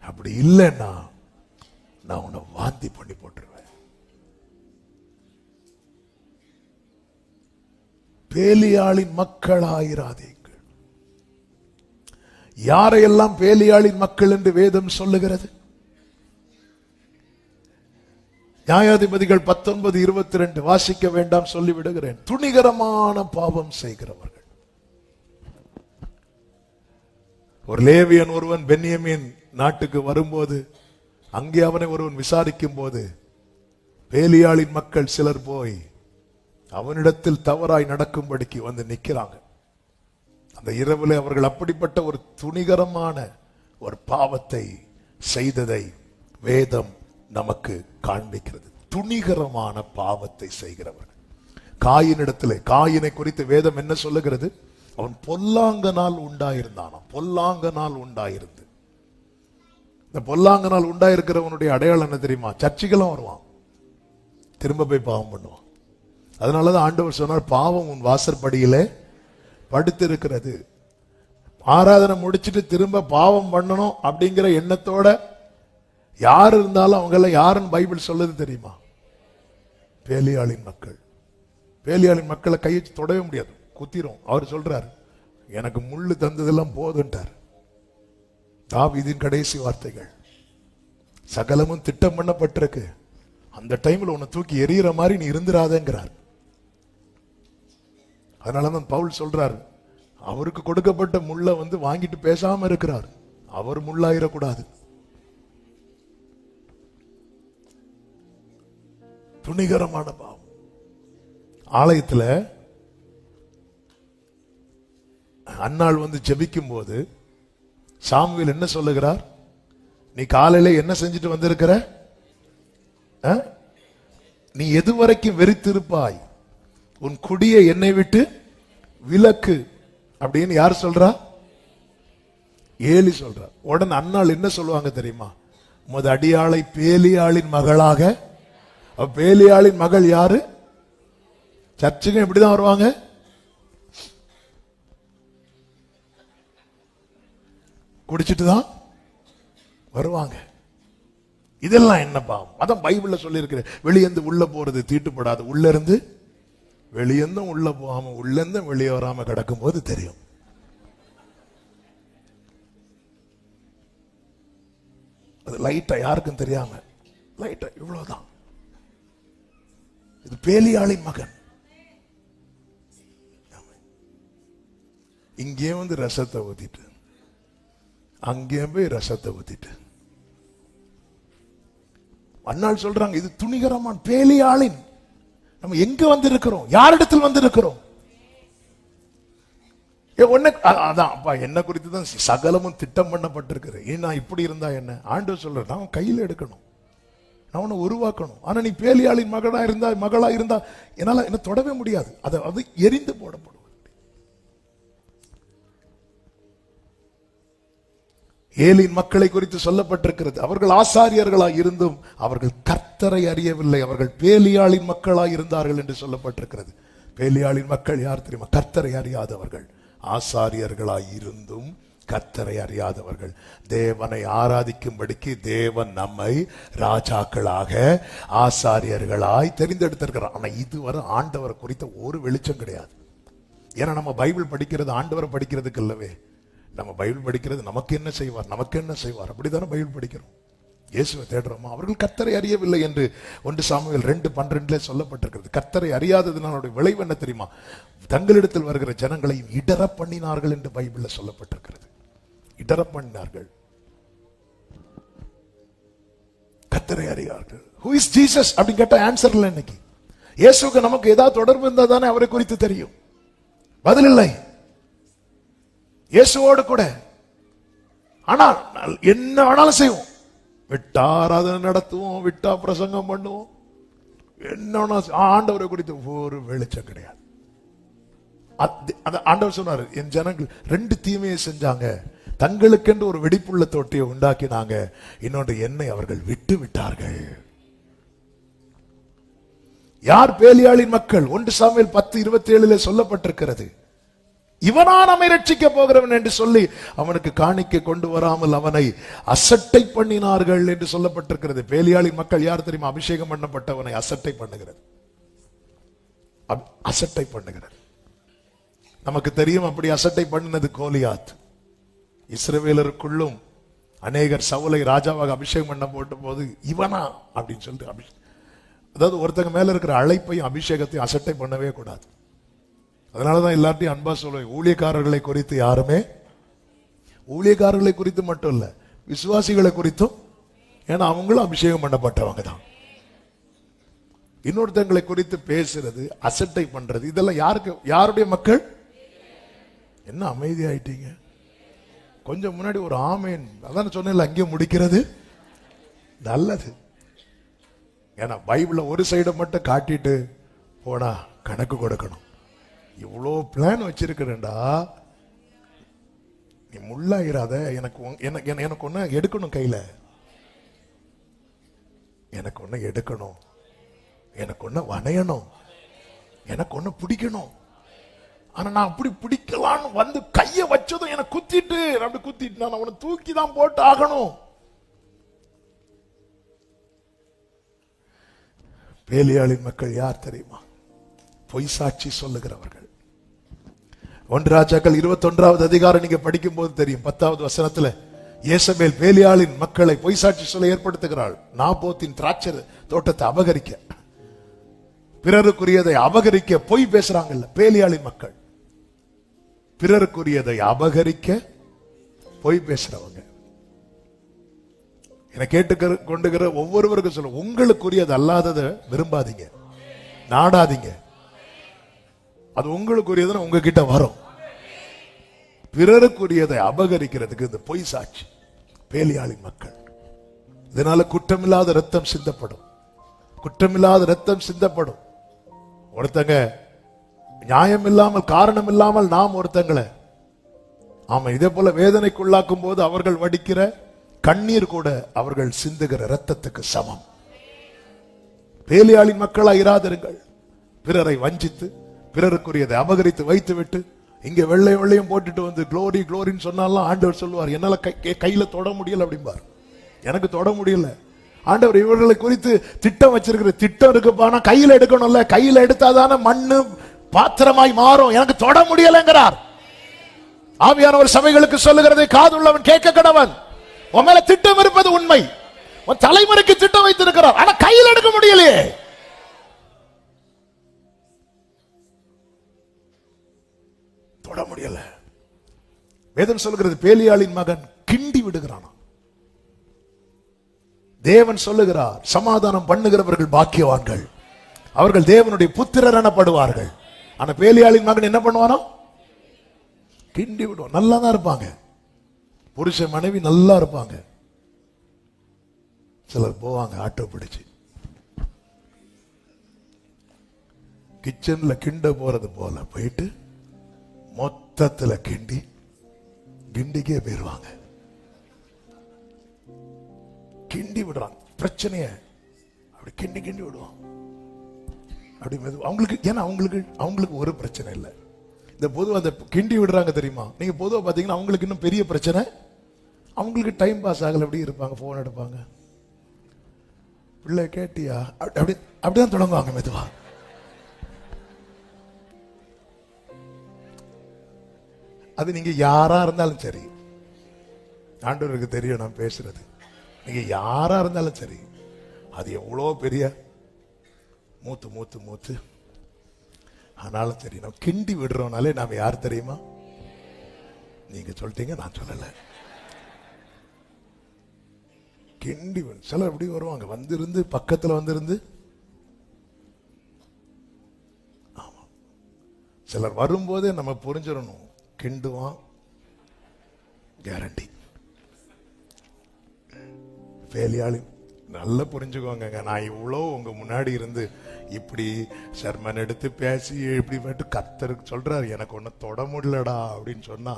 அப்படி இல்லைன்னா நான் உன்னை வாந்தி பண்ணி போட்டுருவேன். பேலியாளின் மக்களாயிராதீர்கள். யாரையெல்லாம் பேலியாளின் மக்கள் என்று வேதம் சொல்லுகிறது? நியாயாதிபதிகள் 19:22 வாசிக்க வேண்டாம், சொல்லிவிடுகிறேன். துணிகரமான பாவம் செய்கிறவர்கள். ஒரு லேவியன் ஒருவன் பென்யமீன் நாட்டுக்கு வரும்போது அங்கே அவனை ஒருவன் விசாரிக்கும் போது பேலியாளின் மக்கள் சிலர் போய் அவனிடத்தில் தவறாய் நடக்கும்படிக்கு வந்து நிற்கிறாங்க. அந்த இரவில் அவர்கள் அப்படிப்பட்ட ஒரு துணிகரமான ஒரு பாவத்தை செய்ததை வேதம் நமக்கு காண்பிக்கிறது. துணிகரமான பாவத்தை செய்கிறவர்கள். காயினிடத்திலே, காயினை குறித்து வேதம் என்ன சொல்லுகிறது? அவன் பொல்லாங்கனால் உண்டாயிருந்தான். பொல்லாங்கனால் உண்டாயிருந்து. இந்த பொல்லாங்கனால் உண்டாயிருக்கிறவனுடைய அடையாளம் என்ன தெரியுமா? சர்ச்சைகளும் வருவான், திரும்ப போய் பாவம் பண்ணுவான். அதனாலதான் ஆண்டவர் சொன்னார், பாவம் உன் வாசற்படியிலே படுத்திருக்கிறது. ஆராதனை முடிச்சுட்டு திரும்ப பாவம் பண்ணணும் அப்படிங்கிற எண்ணத்தோட யார் இருந்தாலும் அவங்க யாருன்னு பைபிள் சொல்லுது தெரியுமா? பேலியாளின் மக்கள். பேலியாளின் மக்களை கையை தொடவே முடியாது, குத்திரும். அவர் சொல்றாரு, எனக்கு முள்ளு தந்ததெல்லாம் போதுன்ட்டார். தாவீதின் கடைசி வார்த்தைகள். சகலமும் திட்டம் பண்ணப்பட்டிருக்கு, அந்த டைம்ல உன்னை தூக்கி எறிகிற மாதிரி நீ இருந்துராதேங்கிறார். அதனாலதான் பவுல் சொல்றாரு, அவருக்கு கொடுக்கப்பட்ட முள்ள வாங்கிட்டு பேசாம இருக்கிறார். அவர் முள்ளாயிரக்கூடாது. துணிகரமான பாவம். ஆலயத்துல அன்னாள் ஜெபிக்கும் போது சாமுவேல் என்ன சொல்லுகிறார்? நீ காலையில என்ன செஞ்சுட்டு வந்திருக்கிற? நீ எதுவரைக்கும் வெறித்திருப்பாய்? உன் குடியை என்னை விட்டு விலக்கு அப்படின்னு யார் சொல்றா? ஏலி சொல்றா. உடனே அன்னாள் என்ன சொல்லுவாங்க தெரியுமா? உமது அடியாளை பேலியாளின் மகளாக. பேலியாளின் மகள் யாரு? சர்ச்சுக்கு எப்படிதான் வருவாங்க? குடிச்சிட்டு தான் வருவாங்க. இதெல்லாம் என்ன பாவம்? அதான் பைபிள்ல சொல்லி இருக்கிற, வெளியேந்து உள்ள போறது தீட்டுப்படாது, உள்ள இருந்து வெளியேந்தும் உள்ள போகாம உள்ள இருந்தும் வெளியே வராம கிடக்கும் போது தெரியும். அது லைட்டா யாருக்கும் தெரியாம, லைட்டா இவ்வளவுதான். இது பேலியாளின் மகன். இங்கே ரசத்தை ஊத்திட்டு அங்கே போய் ரசத்தை ஊத்திட்டு அன்னாள் சொல்றாங்க, இது துணிகரமான பேலியாளின். நம்ம எங்க வந்திருக்கிறோம்? யாரிடத்தில் வந்திருக்கிறோம்? அதான் அப்பா, என்ன குறித்து தான் சகலமும் திட்டம் பண்ணப்பட்டிருக்கிற. நான் இப்படி இருந்தா என்ன? ஆண்டவர் சொல்ற, நான் கையில எடுக்கணும், நான் உன்னை உருவாக்கணும். ஆனா நீ பேலியாளின் மகளா இருந்தா என்னால என்ன தொடவே முடியாது. அது எரிந்து போடப்படும். ஏலின் மக்களை குறித்து சொல்லப்பட்டிருக்கிறது, அவர்கள் ஆசாரியர்களாய் இருந்தும் அவர்கள் கர்த்தரை அறியவில்லை, அவர்கள் பேலியாளின் மக்களாய் இருந்தார்கள் என்று சொல்லப்பட்டிருக்கிறது. பேலியாளின் மக்கள் யார் தெரியுமா? கர்த்தரை அறியாதவர்கள். ஆசாரியர்களாய் இருந்தும் கர்த்தரை அறியாதவர்கள். தேவனை ஆராதிக்கும்படிக்கு தேவன் நம்மை ராஜாக்களாக ஆசாரியர்களாய் தெரிந்தெடுத்திருக்கிறார். ஆனா இதுவரை ஆண்டவரை குறித்த ஒரு வெளிச்சம் கிடையாது. ஏன்னா நம்ம பைபிள் படிக்கிறது ஆண்டவரை படிக்கிறதுக்கு இல்லவே. நம்ம பைபிள் படிக்கிறது நமக்கு என்ன செய்வார், நமக்கு என்ன செய்வார், அப்படித்தானே பைபிள் படிக்கிறோம். இயேசுவை தேடுறோமா? அவர்கள் கர்த்தரை அறியவில்லை என்று 1 சாமுவேல் 2:12 சொல்லப்பட்டிருக்கிறது. கர்த்தரை அறியாததுனால விளைவு என்ன தெரியுமா? தங்களிடத்தில் வருகிற ஜனங்களை இடற பண்ணினார்கள் என்று பைபிள்ல சொல்லப்பட்டிருக்கிறது. இடற பண்ணினார்கள். கர்த்தரை அறியார்கள். Who is Jesus அப்படின்னு கேட்ட ஆன்சர் இல்லை. இன்னைக்கு இயேசுக்கு நமக்கு ஏதாவது தொடர்பு இருந்தா தானே அவரை குறித்து தெரியும். பதில் இல்லை. இயேசுவோடு கூட ஆனா என்ன வேணாலும் செய்வோம். விட்டா ஆராதனை நடத்துவோம், விட்டா பிரசங்கம் பண்ணுவோம், என்ன ஆண்டவரை குறித்து ஒரு வெளிச்சம் கிடையாது. ஆண்டவர் சொன்னாரு, என் ஜனங்கள் 2 தீமையை செஞ்சாங்க. தங்களுக்கென்று ஒரு வெடிப்புள்ள தொட்டியை உண்டாக்கினாங்க, இன்னொன்று என்னை அவர்கள் விட்டு விட்டார்கள். யார் பேலியாளின் மக்கள்? 1 சாமுவேல் 10:27 சொல்லப்பட்டிருக்கிறது. இவனா நம்மை ரட்சிக்க போகிறவன் என்று சொல்லி அவனுக்கு காணிக்கை கொண்டு வராமல் அவனை அசட்டை பண்ணினார்கள் என்று சொல்லப்பட்டிருக்கிறது. பேலியாளின் மக்கள் யார் தெரியுமா? அபிஷேகம் பண்ணப்பட்டவனை அசட்டை பண்ணுகிறது. அசட்டை பண்ணுகிறது. நமக்கு தெரியும் அப்படி அசட்டை பண்ணினது கோலியாத். இஸ்ரவேலருக்குள்ளும் அநேகர் சவுலை ராஜாவாக அபிஷேகம் பண்ண போட்ட போது இவனா அப்படின்னு சொல்லிட்டு அதாவது ஒருத்தங்க மேல இருக்கிற அழைப்பையும் அபிஷேகத்தையும் அசட்டை பண்ணவே கூடாது. அதனாலதான் எல்லார்ட்டையும் அன்பா சொல்லுவேன், ஊழியக்காரர்களை குறித்து யாருமே, ஊழியக்காரர்களை குறித்து மட்டும் இல்ல, விசுவாசிகளை குறித்தும். ஏன்னா அவங்களும் அபிஷேகம் பண்ணப்பட்டவங்க தான். இன்னொருத்தங்களை குறித்து பேசுறது, அசட்டை பண்றது, இதெல்லாம் யாருக்கு, யாருடைய மக்கள்? என்ன அமைதியாயிட்டீங்க? கொஞ்சம் முன்னாடி ஒரு ஆமேன் அதான் சொன்னேன்ல, அங்கேயும் முடிக்கிறது நல்லது. ஏன்னா பைபிள ஒரு சைடை மட்டும் காட்டிட்டு போனா கணக்கு கொடுக்கணும். இவ்வளோ பிளான் வச்சிருக்கிறேன்டா, நீ முள்ளாயிராத. எனக்கு ஒண்ணு எடுக்கணும், கையில எனக்கு ஒண்ணு எடுக்கணும், எனக்கு ஒண்ணு வணையணும், எனக்கு ஒண்ணு பிடிக்கணும். ஆனா நான் அப்படி பிடிக்கலான்னு வந்து கைய வச்சதும் எனக்கு குத்திட்டு, அப்படி குத்திட்டு நான் அவனை தூக்கி தான் போட்டு ஆகணும். பேலியாளின் மக்கள் யார் தெரியுமா? பொய் சாட்சி சொல்லுகிறவர்கள். 1 ராஜாக்கள் 21வது அதிகாரம் நீங்க படிக்கும் போது தெரியும். 10வது வசனத்துல யேசபேல் பேலியாளின் மக்களை பொய் சாட்சி சொல்ல ஏற்படுத்துகிறாள். நாபோத்தின் திராட்சை தோட்டத்தை அபகரிக்க, பிறருக்குரியதை அபகரிக்க பொய் பேசுறாங்கல்ல பேலியாளின் மக்கள். பிறருக்குரியதை அபகரிக்க பொய் பேசுறவங்க. என கேட்டு கொண்டுகிற ஒவ்வொருவருக்கும் சொல்ல, உங்களுக்குரியது அல்லாததை விரும்பாதீங்க, நாடாதீங்க. அது உங்களுக்குரியதுன்னு உங்ககிட்ட வரும். பிறருக்குரியதை அபகரிக்கிறதுக்கு இந்த பொய் சாட்சி பேலியாளின் மக்கள். இதனால குற்றமில்லாத ரத்தம் சிந்தப்படும், குற்றமில்லாத ரத்தம் சிந்தப்படும். ஒருத்தங்க நியாயம் இல்லாமல் காரணம் இல்லாமல் நாம் ஒருத்தங்களை, ஆமா, இதே போல வேதனைக்குள்ளாக்கும் போது அவர்கள் வடிக்கிற கண்ணீர் கூட அவர்கள் சிந்துகிற ரத்தத்துக்கு சமம். பேலியாளின் மக்களாக இராதிருங்கள். பிறரை வஞ்சித்து பிறருக்குரியதை அபகரித்து வைத்து விட்டு இங்க வெள்ளை வெள்ளையும் போட்டுட்டு வந்து குளோரி குளோரின்னு சொன்னாலும் ஆண்டவர் சொல்லுவார், என்னால கையில தொட முடியல அப்படிம்பார். எனக்கு தொட முடியல. ஆண்டவர் இவர்களை குறித்து திட்டம் வச்சிருக்கிற திட்டம் இருக்குப்பானா கையில எடுக்கணும்ல, கையில எடுத்தாதான மண்ணு பாத்திரமாய் மாறும். எனக்கு தொட முடியலங்கிறார். ஆவியானவர் சபைகளுக்கு சொல்லுகிறதை காதுள்ளவன் கேட்க கடவன். உன் மேல திட்டம் இருப்பது உண்மை, உன் தலைமுறைக்கு திட்டம் வைத்திருக்கிறார், ஆனா கையில் எடுக்க முடியலையே. தொட முடியல. வேதம் சொல்லுகிறது பேலியாளின் மகன் கிண்டி விடுகிறான். தேவன் சொல்லுகிறார், சமாதானம் பண்ணுகிறவர்கள் பாக்கியவான்கள், அவர்கள் தேவனுடைய புத்திரர் எனப்படுவார்கள். ஆனா பேலியாளின் மகன் என்ன பண்ணுவானோ? கிண்டி விடுவான். நல்லா தான் இருப்பாங்க, புருஷன் மனைவி நல்லா இருப்பாங்க. சிலர் போவாங்க ஆட்டோ பிடிச்சு கிச்சன்ல கிண்ட போறது போல போயிட்டு மொத்தத்துல கிண்டிக்கே போயிருவாங்க. கிண்டி விடுறாங்க பிரச்சனைய, அப்படி கிண்டி விடுவான். அப்படி அவங்களுக்கு, ஏன்னா அவங்களுக்கு ஒரு பிரச்சனை இல்லை. இந்த பொதுவா அந்த கிண்டி விடுறாங்க தெரியுமா, நீங்க பொதுவா பாத்தீங்கன்னா அவங்களுக்கு இன்னும் பெரிய பிரச்சனை, அவங்களுக்கு டைம் பாஸ் ஆகல, எப்படி இருப்பாங்க, போன் எடுப்பாங்க, பிள்ளை கேட்டியா, அப்படிதான் தொடங்குவாங்க மெதுவா. அது நீங்க யாரா இருந்தாலும் சரி, ஆண்டவருக்கு தெரியும் நான் பேசுறது, நீங்க யாரா இருந்தாலும் சரி, அது எவ்வளோ பெரிய மூத்து மூத்து மூத்து ஆனாலும் சரி, நம்ம கிண்டி விடுறோம்னாலே நாம யார் தெரியுமா? நீங்க சொல்லிட்டீங்க, நான் சொல்லல. கிண்டி சிலர் எப்படி வருவாங்க, வந்திருந்து பக்கத்துல வந்திருந்து, ஆமா சிலர் வரும்போதே நம்ம புரிஞ்சிடணும், கிண்டுவான் கேரண்டி. வேலையாளி நல்லா புரிஞ்சுக்கோங்க, நான் இவ்வளோ உங்க முன்னாடி இருந்து இப்படி சர்மன் எடுத்து பேசி இப்படி மட்டும் கர்த்தருக்கு சொல்றாரு, எனக்கு ஒன்னும் தொட முடியலடா அப்படின்னு சொன்னா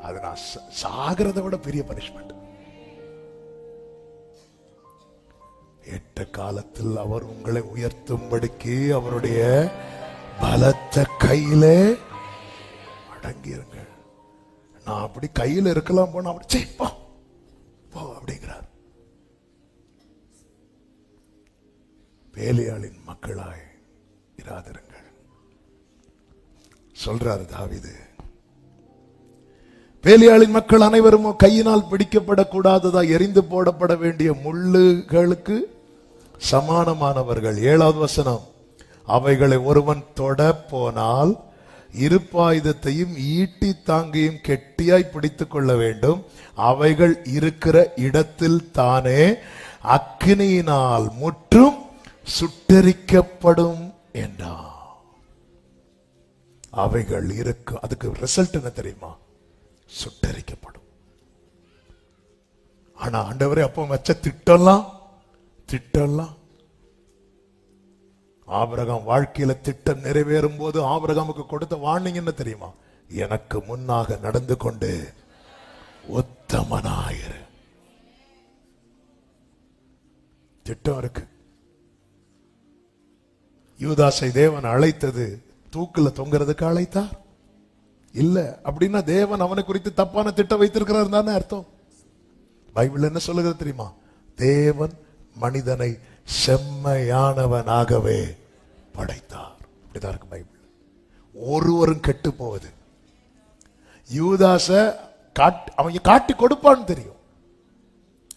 அது நான் சாகிறத விட பெரிய பனிஷ்மெண்ட். எட்ட காலத்தில் அவர் உங்களை உயர்த்தும்படிக்கு அவருடைய பலத்த கையிலே அடங்கிருங்க. நான் அப்படி கையில இருக்கலாம் போனா அப்படி போ போ அப்படிங்கிறார். பேலியாளின் மக்களாய் இராதிருங்கள் சொல்றாரு தாவீது. பேலியாளின் மக்கள் அனைவரும் கையினால் பிடிக்கப்படக்கூடாததா எரிந்து போடப்பட வேண்டிய முள்ளுகளுக்கு சமானமானவர்கள். 7வது வசனம், அவைகளை ஒருவன் தொட போனால் இருப்பாயுதத்தையும் ஈட்டி தாங்கியும் கெட்டியாய் பிடித்துக் கொள்ள வேண்டும். அவைகள் இருக்கிற இடத்தில் தானே அக்கினியினால் முற்றும் சுட்டெரிக்கப்படும் என்றார். அவைகள் இருக்கு, அதுக்கு ரிசல்ட் என்ன தெரியுமா? சுட்டெரிக்கப்படும். ஆனா ஆண்டவரே அப்போ வச்ச திட்டம்லாம் ஆபிரகாம் வாழ்க்கையில திட்டம் நிறைவேறும் போது ஆபிரகாமுக்கு கொடுத்த வார்னிங் என்ன தெரியுமா? எனக்கு முன்னாக நடந்து கொண்டு உத்தமனாயிரு. திட்டம் இருக்கு. யூதாசை தேவன் அழைத்தது தூக்குல தொங்குறதுக்கு அழைத்தார் இல்ல. அப்படின்னா தேவன் அவனை குறித்து தப்பான திட்டம் வைத்திருக்கிறார் தானே அர்த்தம். பைபிள் என்ன சொல்லுகிறது தெரியுமா? தேவன் மனிதனை செம்மையானவனாகவே படைத்தார். அப்படிதான் இருக்கு பைபிள். ஒருவரும் கெட்டு போவது. யூதாச அவங்க காட்டி கொடுப்பான்னு தெரியும்,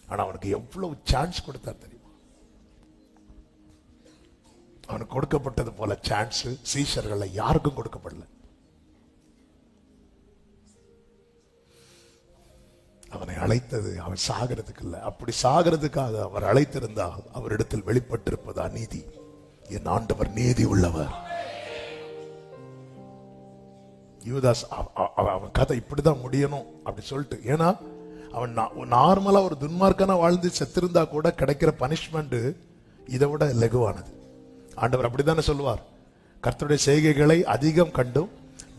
ஆனா அவனுக்கு எவ்வளவு சான்ஸ் கொடுத்தார் தெரியுமா? அவனுக்கு கொடுக்கப்பட்டது போல சான்ஸ் சீஷர்களை யாருக்கும் கொடுக்கப்படல. அவனை அழைத்தது அவன் சாகிறதுக்கு இல்ல, அப்படி சாகிறதுக்காக அவர் அழைத்திருந்தால் அவரிடத்தில் வெளிப்பட்டிருப்பது அநீதி. என் ஆண்டவர் நீதி உள்ளவர். யூதாஸ் அவன் கதை இப்படிதான் முடியணும் அப்படி சொல்லிட்டு, ஏன்னா அவன் நார்மலா ஒரு துன்மார்க்கனா வாழ்ந்து செத்திருந்தா கூட கிடைக்கிற பனிஷ்மெண்ட் இதை விட லகுவானது. ஆண்டவர் அப்படித்தானே சொல்லுவார், கர்த்தருடைய செய்கைகளை அதிகம் கண்டும்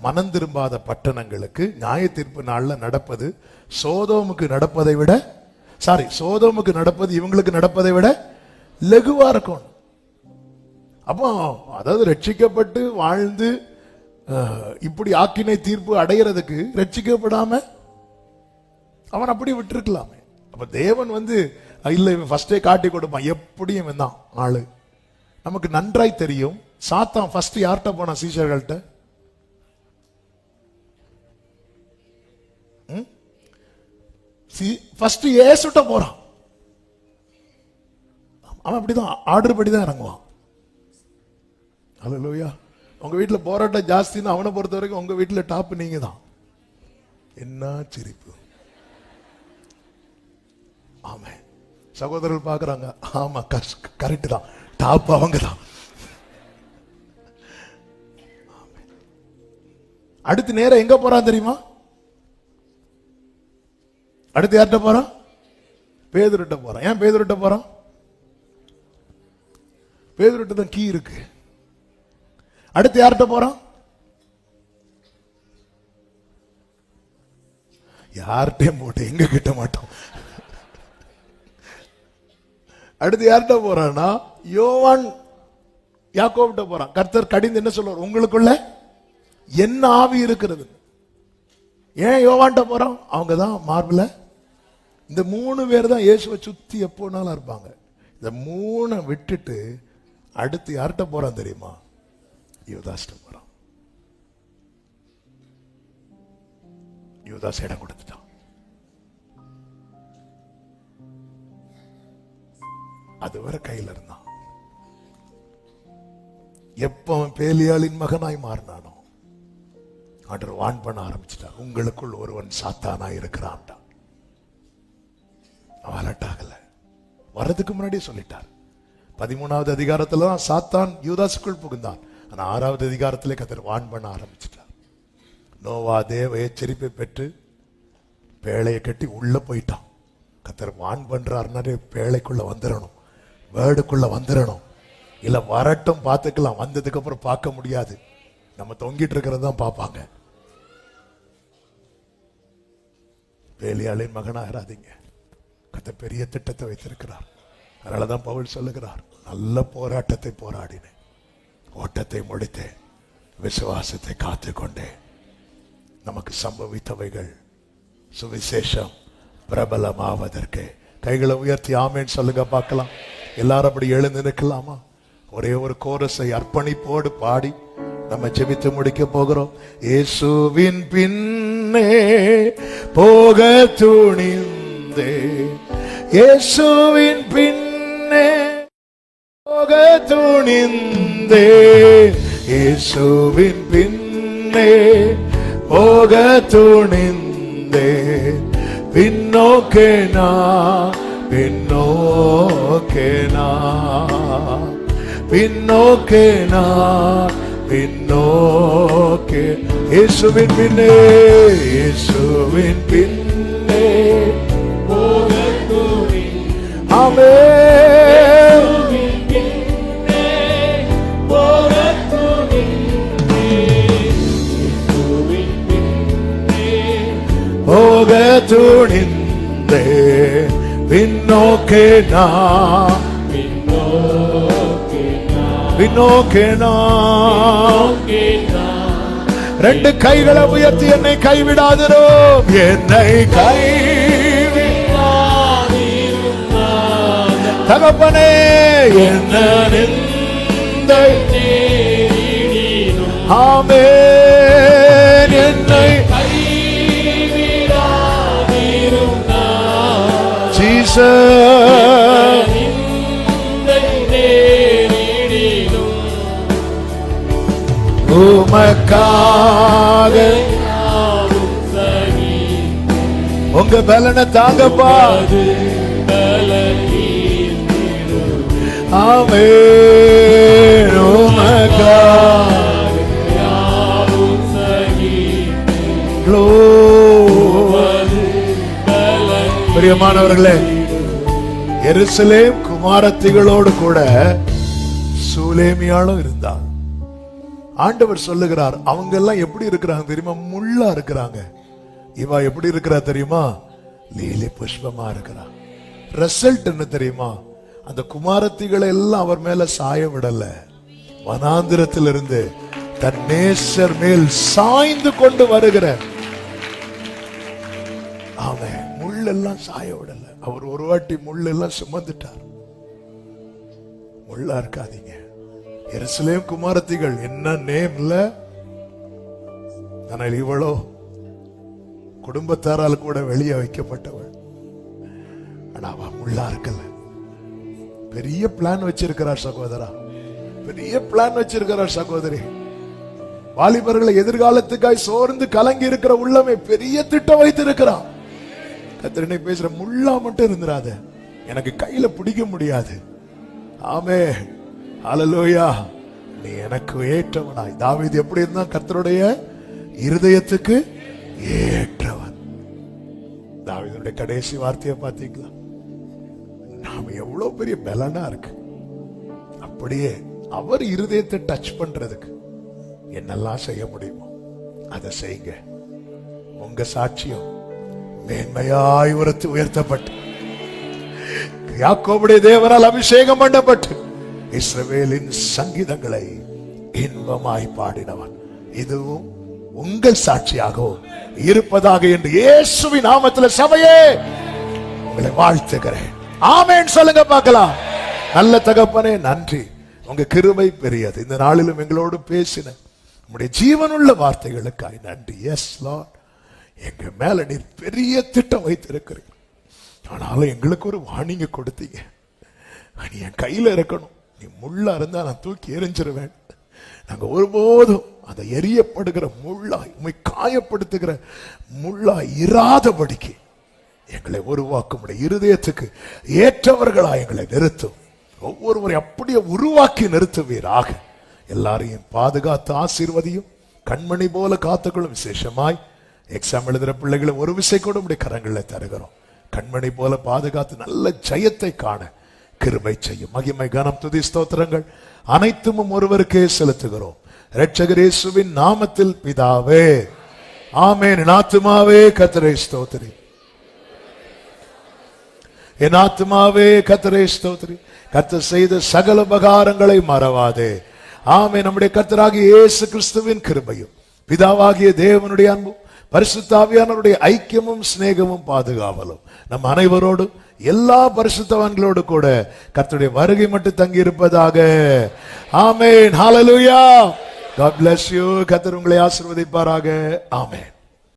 மனம் திரும்பாத பட்டணங்களுக்கு நியாய தீர்ப்பு நாள்ல நடப்பது சோதோமுக்கு நடப்பதை விட சோதோமுக்கு நடப்பது இவங்களுக்கு நடப்பதை விட லகுவா இருக்கும். அப்போ அதாவது ரட்சிக்கப்பட்டு வாழ்ந்து இப்படி ஆக்கினை தீர்ப்பு அடைகிறதுக்கு ரட்சிக்கப்படாம அவன் அப்படி விட்டுருக்கலாமே. அப்ப தேவன் இல்ல இவன் ஃபர்ஸ்டே காட்டி கொடுப்பான், எப்படியும் இவன் தான் ஆளு. நமக்கு நன்றாய் தெரியும் சாத்தான் ஃபர்ஸ்ட் யார்கிட்ட போனான்? சீஷர்கள்ட்ட. ஃபர்ஸ்ட் இயேசுட்ட போறான். அவன் அப்படிதான் ஆர்டர் படி தான் இறங்குவான். அல்லேலூயா. உங்க வீட்டுல போராட்டம் ஜாஸ்தின்னு அவனை பொறுத்த வரைக்கும் உங்க வீட்டுல டாப் நீங்க தான். என்ன சிரிப்பு. ஆமா, சகோதரர்கள் பாக்குறாங்க, ஆமா கரெக்ட் தான், டாப் அவங்க தான். அடுத்து நேரம் எங்க போறான் தெரியுமா? அடுத்து யார்கிட்ட போறான்? பேதுருட்ட போறான். ஏன் பேதுருட்ட போறான்? பேதுருட்ட தான் கீ இருக்கு. அடுத்து யார்கிட்ட போறான்? யார்கிட்டையும் போட்டு எங்க கிட்ட மாட்டோம். அடுத்து யார்கிட்ட போறான்னா யோவான் யாக்கோபிட்ட போறான். கர்த்தர் கடிந்து என்ன சொல்றார்? உங்களுக்குள்ள என்ன ஆவி இருக்கிறது. ஏன் யோவான்ட்ட போறான்? அவங்க தான் மார்பில. இந்த 3 பேர் தான் இயேசுவை சுத்தி எப்போனாலும் இருப்பாங்க. இந்த 3 விட்டுட்டு அடுத்து யார்கிட்ட போறான் தெரியுமா? யூதாஸ்ட போறான். யூதாஸ் இடம் கொடுத்துட்டான். அதுவரை கையில இருந்தான். எப்ப அவன் பேலியாளின் மகனாய் மாறினானோ ஆண்டவர் வான் பண்ண ஆரம்பிச்சிட்டார். உங்களுக்குள் ஒருவன் சாத்தானா இருக்கிறான். அலட்டாகல, வர்றதுக்கு முன்னாடியே சொல்லிட்டார். 13வது அதிகாரத்துல தான் சாத்தான் யூதாசுக்குள் புகுந்தான். ஆனா 6வது அதிகாரத்திலே கர்த்தர் வான் பண்ண ஆரம்பிச்சிட்டார். நோவா தேவ எச்சரிப்பை பெற்று பேழையை கட்டி உள்ள போயிட்டான். கர்த்தர் வான் பண்றாருனாலே பேழைக்குள்ள வந்துடணும், வேர்டுக்குள்ள வந்துடணும். இல்ல வரட்டும் பார்த்துக்கலாம், வந்ததுக்கு அப்புறம் பார்க்க முடியாது. நம்ம தொங்கிட்டு இருக்கிறது தான் பார்ப்பாங்க. பேலியாளின் மகனாகிறாதீங்க. கர்த்தர் பெரிய திட்டத்தை வைத்திருக்கிறார். அதனாலதான் பவுல் சொல்லுகிறார், நல்ல போராட்டத்தை போராடினேன், ஓட்டத்தை முடித்தேன், விசுவாசத்தை காத்துக்கொண்டேன். நமக்கு சம்பவித்தவைகள் சுவிசேஷம் பிரபலமாவதற்கு. கைகளை உயர்த்தி ஆமேன் சொல்லுங்க பார்க்கலாம். எல்லாரும் அப்படி எழுந்து நிற்கலாமா? ஒரே ஒரு கோரஸை அர்ப்பணிப்போடு பாடி நம்ம ஜெபித்து முடிக்க போகிறோம். இயேசுவின் பின்னே போக துணிந்தே, இயேசுவின் பின்னே போக துணிந்தே, இயேசுவின் பின்னே போக துணிந்தே, பின்னோக்கே நான், பின்னோக்கே நான், பின்னோக்கே நான், பின்னோக்கே. இயேசுவின் பின்னே, இயேசுவின் பின்னே போக துணிந்தே, ஆமென். இயேசுவின் பின்னே போக துணிந்தே, இயேசுவின் பின்னே போக துணிந்தே, பின்னோக்கே நான், பின்னோக்கே நான். 2 கைகளை உயர்த்தி என்னை கைவிடாதிரோ, என்னை கைவிடாதிரும் தகப்பனே, என்ன நிந்தை நேரிடினும், ஆமென், என்னை கைவிடாதிரும் ஜீசஸ். உமக்காக உங்க பலனை தாங்கப்பா, ஆமென். உமக்காக பிரியமானவர்களே, எருசலேம் குமாரத்திகளோடு கூட சூலேமியாலும் இருந்தார். ஆண்டவர் சொல்லுகிறார், அவங்க எல்லாம் எப்படி இருக்கிறாங்க தெரியுமா? முள்ளா இருக்கிறாங்க. இவ எப்படி இருக்கிறா தெரியுமா? லீலி புஷ்பமா இருக்கிறா. ரிசல்ட் என்ன தெரியுமா? அந்த குமாரத்திகளை எல்லாம் அவர் மேல சாய விடல. வனாந்திரத்திலிருந்து தன் நேசர் மேல் சாய்ந்து கொண்டு வருகிற அவன் முள்ளெல்லாம் சாய விடல. அவர் ஒரு வாட்டி முள்ளெல்லாம் சுமந்துட்டார். முள்ளா இருக்காதீங்க. எருசலேம் குமாரத்திகள் என்ன நேம்ல, ஆனால் இவளோ குடும்பத்தாரால் கூட வெளியே வைக்கப்பட்டவள். ஆனா அவ முள்ளா இருக்கல. பெரிய பிளான் வச்சிருக்கிறார் சகோதரா, பெரிய பிளான் வச்சிருக்கிறார் சகோதரி. வாலிபர்களை எதிர்காலத்துக்காய் சோர்ந்து கலங்கி இருக்கிற உள்ளமே பெரிய திட்டம் வைத்திருக்கிறான். கத்திரனை பேசுற முள்ளா மட்டும் இருந்துராத, எனக்கு கையில பிடிக்க முடியாது. ஆமே, ஹல்லேலூயா. நீ எனக்கு ஏற்றவனாய். தாவீது எப்படி இருந்தான்? கர்த்தருடைய இருதயத்துக்கு ஏற்றவன். தாவீதுடைய கடைசி வார்த்தையை பார்த்தீங்களா? நாம எவ்வளவு பெரிய பலனா இருக்கு. அப்படியே அவர் இருதயத்தை டச் பண்றதுக்கு என்னெல்லாம் செய்ய முடியுமோ அதை செய்யுங்க. உங்க சாட்சியம் மேன்மையாய் உயர்த்தப்பட்டு யாக்கோபுடைய தேவனால் அபிஷேகம் பண்ணப்பட்டு இஸ்ரவேலின் சங்கீதங்களை இன்பமாய் பாடினவன். இதுவும் உங்கள் சாட்சியாகவும் இருப்பதாக என்று இயேசுவின் நாமத்தில் சபையே உங்களை வாழ்த்துகிறேன். ஆமென் சொல்லுங்க பார்க்கலாம். நல்ல தகப்பனே நன்றி, உங்க கிருபை பெரியது. இந்த நாளிலும் எங்களோடு பேசின உங்களுடைய ஜீவனுள்ள வார்த்தைகளுக்காய் நன்றி. எஸ் லார்ட், எங்க மேல நீர் பெரிய திட்டம் வைத்திருக்கிறீங்க. ஆனாலும் எங்களுக்கு ஒரு வார்னிங் கொடுத்தீங்க. நீ என் கையில இருக்கணும், நீ முள்ளா இருந்தா நான் தூக்கி எரிஞ்சிருவேன். நாங்க ஒருபோதும் அந்த எரியப்படுகிற முள்ளாய், உண்மை காயப்படுத்துகிற முள்ளாய் இராதபடிக்கு எங்களை உருவாக்கும் இருதயத்துக்கு ஏற்றவர்களா எங்களை நிறுத்தும். ஒவ்வொருவரை அப்படியே உருவாக்கி நிறுத்துவீராக. எல்லாரையும் பாதுகாத்து ஆசீர்வதியும், கண்மணி போல காத்துக்களும். விசேஷமாய் எக்ஸாம் எழுதுற பிள்ளைகளை ஒரு விசை கூட உடைய கரங்களில் தருகிறோம். கண்மணி போல பாதுகாத்து நல்ல ஜெயத்தை காண கிருபை செய்யும். மகிமை கனம் துதி ஸ்தோத்திரங்கள் அனைத்தும் ஒருவருக்கே செலுத்துகிறோம். இரட்சகர் இயேசுவின் நாமத்தில் பிதாவே, ஆமென். என் ஆத்துமாவே கர்த்தரை ஸ்தோத்திரி, என் ஆத்துமாவே கர்த்தரை ஸ்தோத்திரி. கர்த்தர் செய்த சகல உபகாரங்களை மறவாதே. ஆமென். நம்முடைய கர்த்தராகிய இயேசு கிறிஸ்துவின் கிருபையும், பிதாவாகிய தேவனுடைய அன்பும், பரிசுத்த ஆவியானவருடைய ஐக்கியமும் சிநேகமும் பாதுகாவலும் நம் அனைவரோடு எல்லா பரிசுத்தவான்களோடு கூட கர்த்தருடைய வருகை மட்டும் தங்கி இருப்பதாக. ஆமென். ஹalleluya. God bless you. கர்த்தர் உங்களை ஆசீர்வதிப்பாராக. ஆமென்.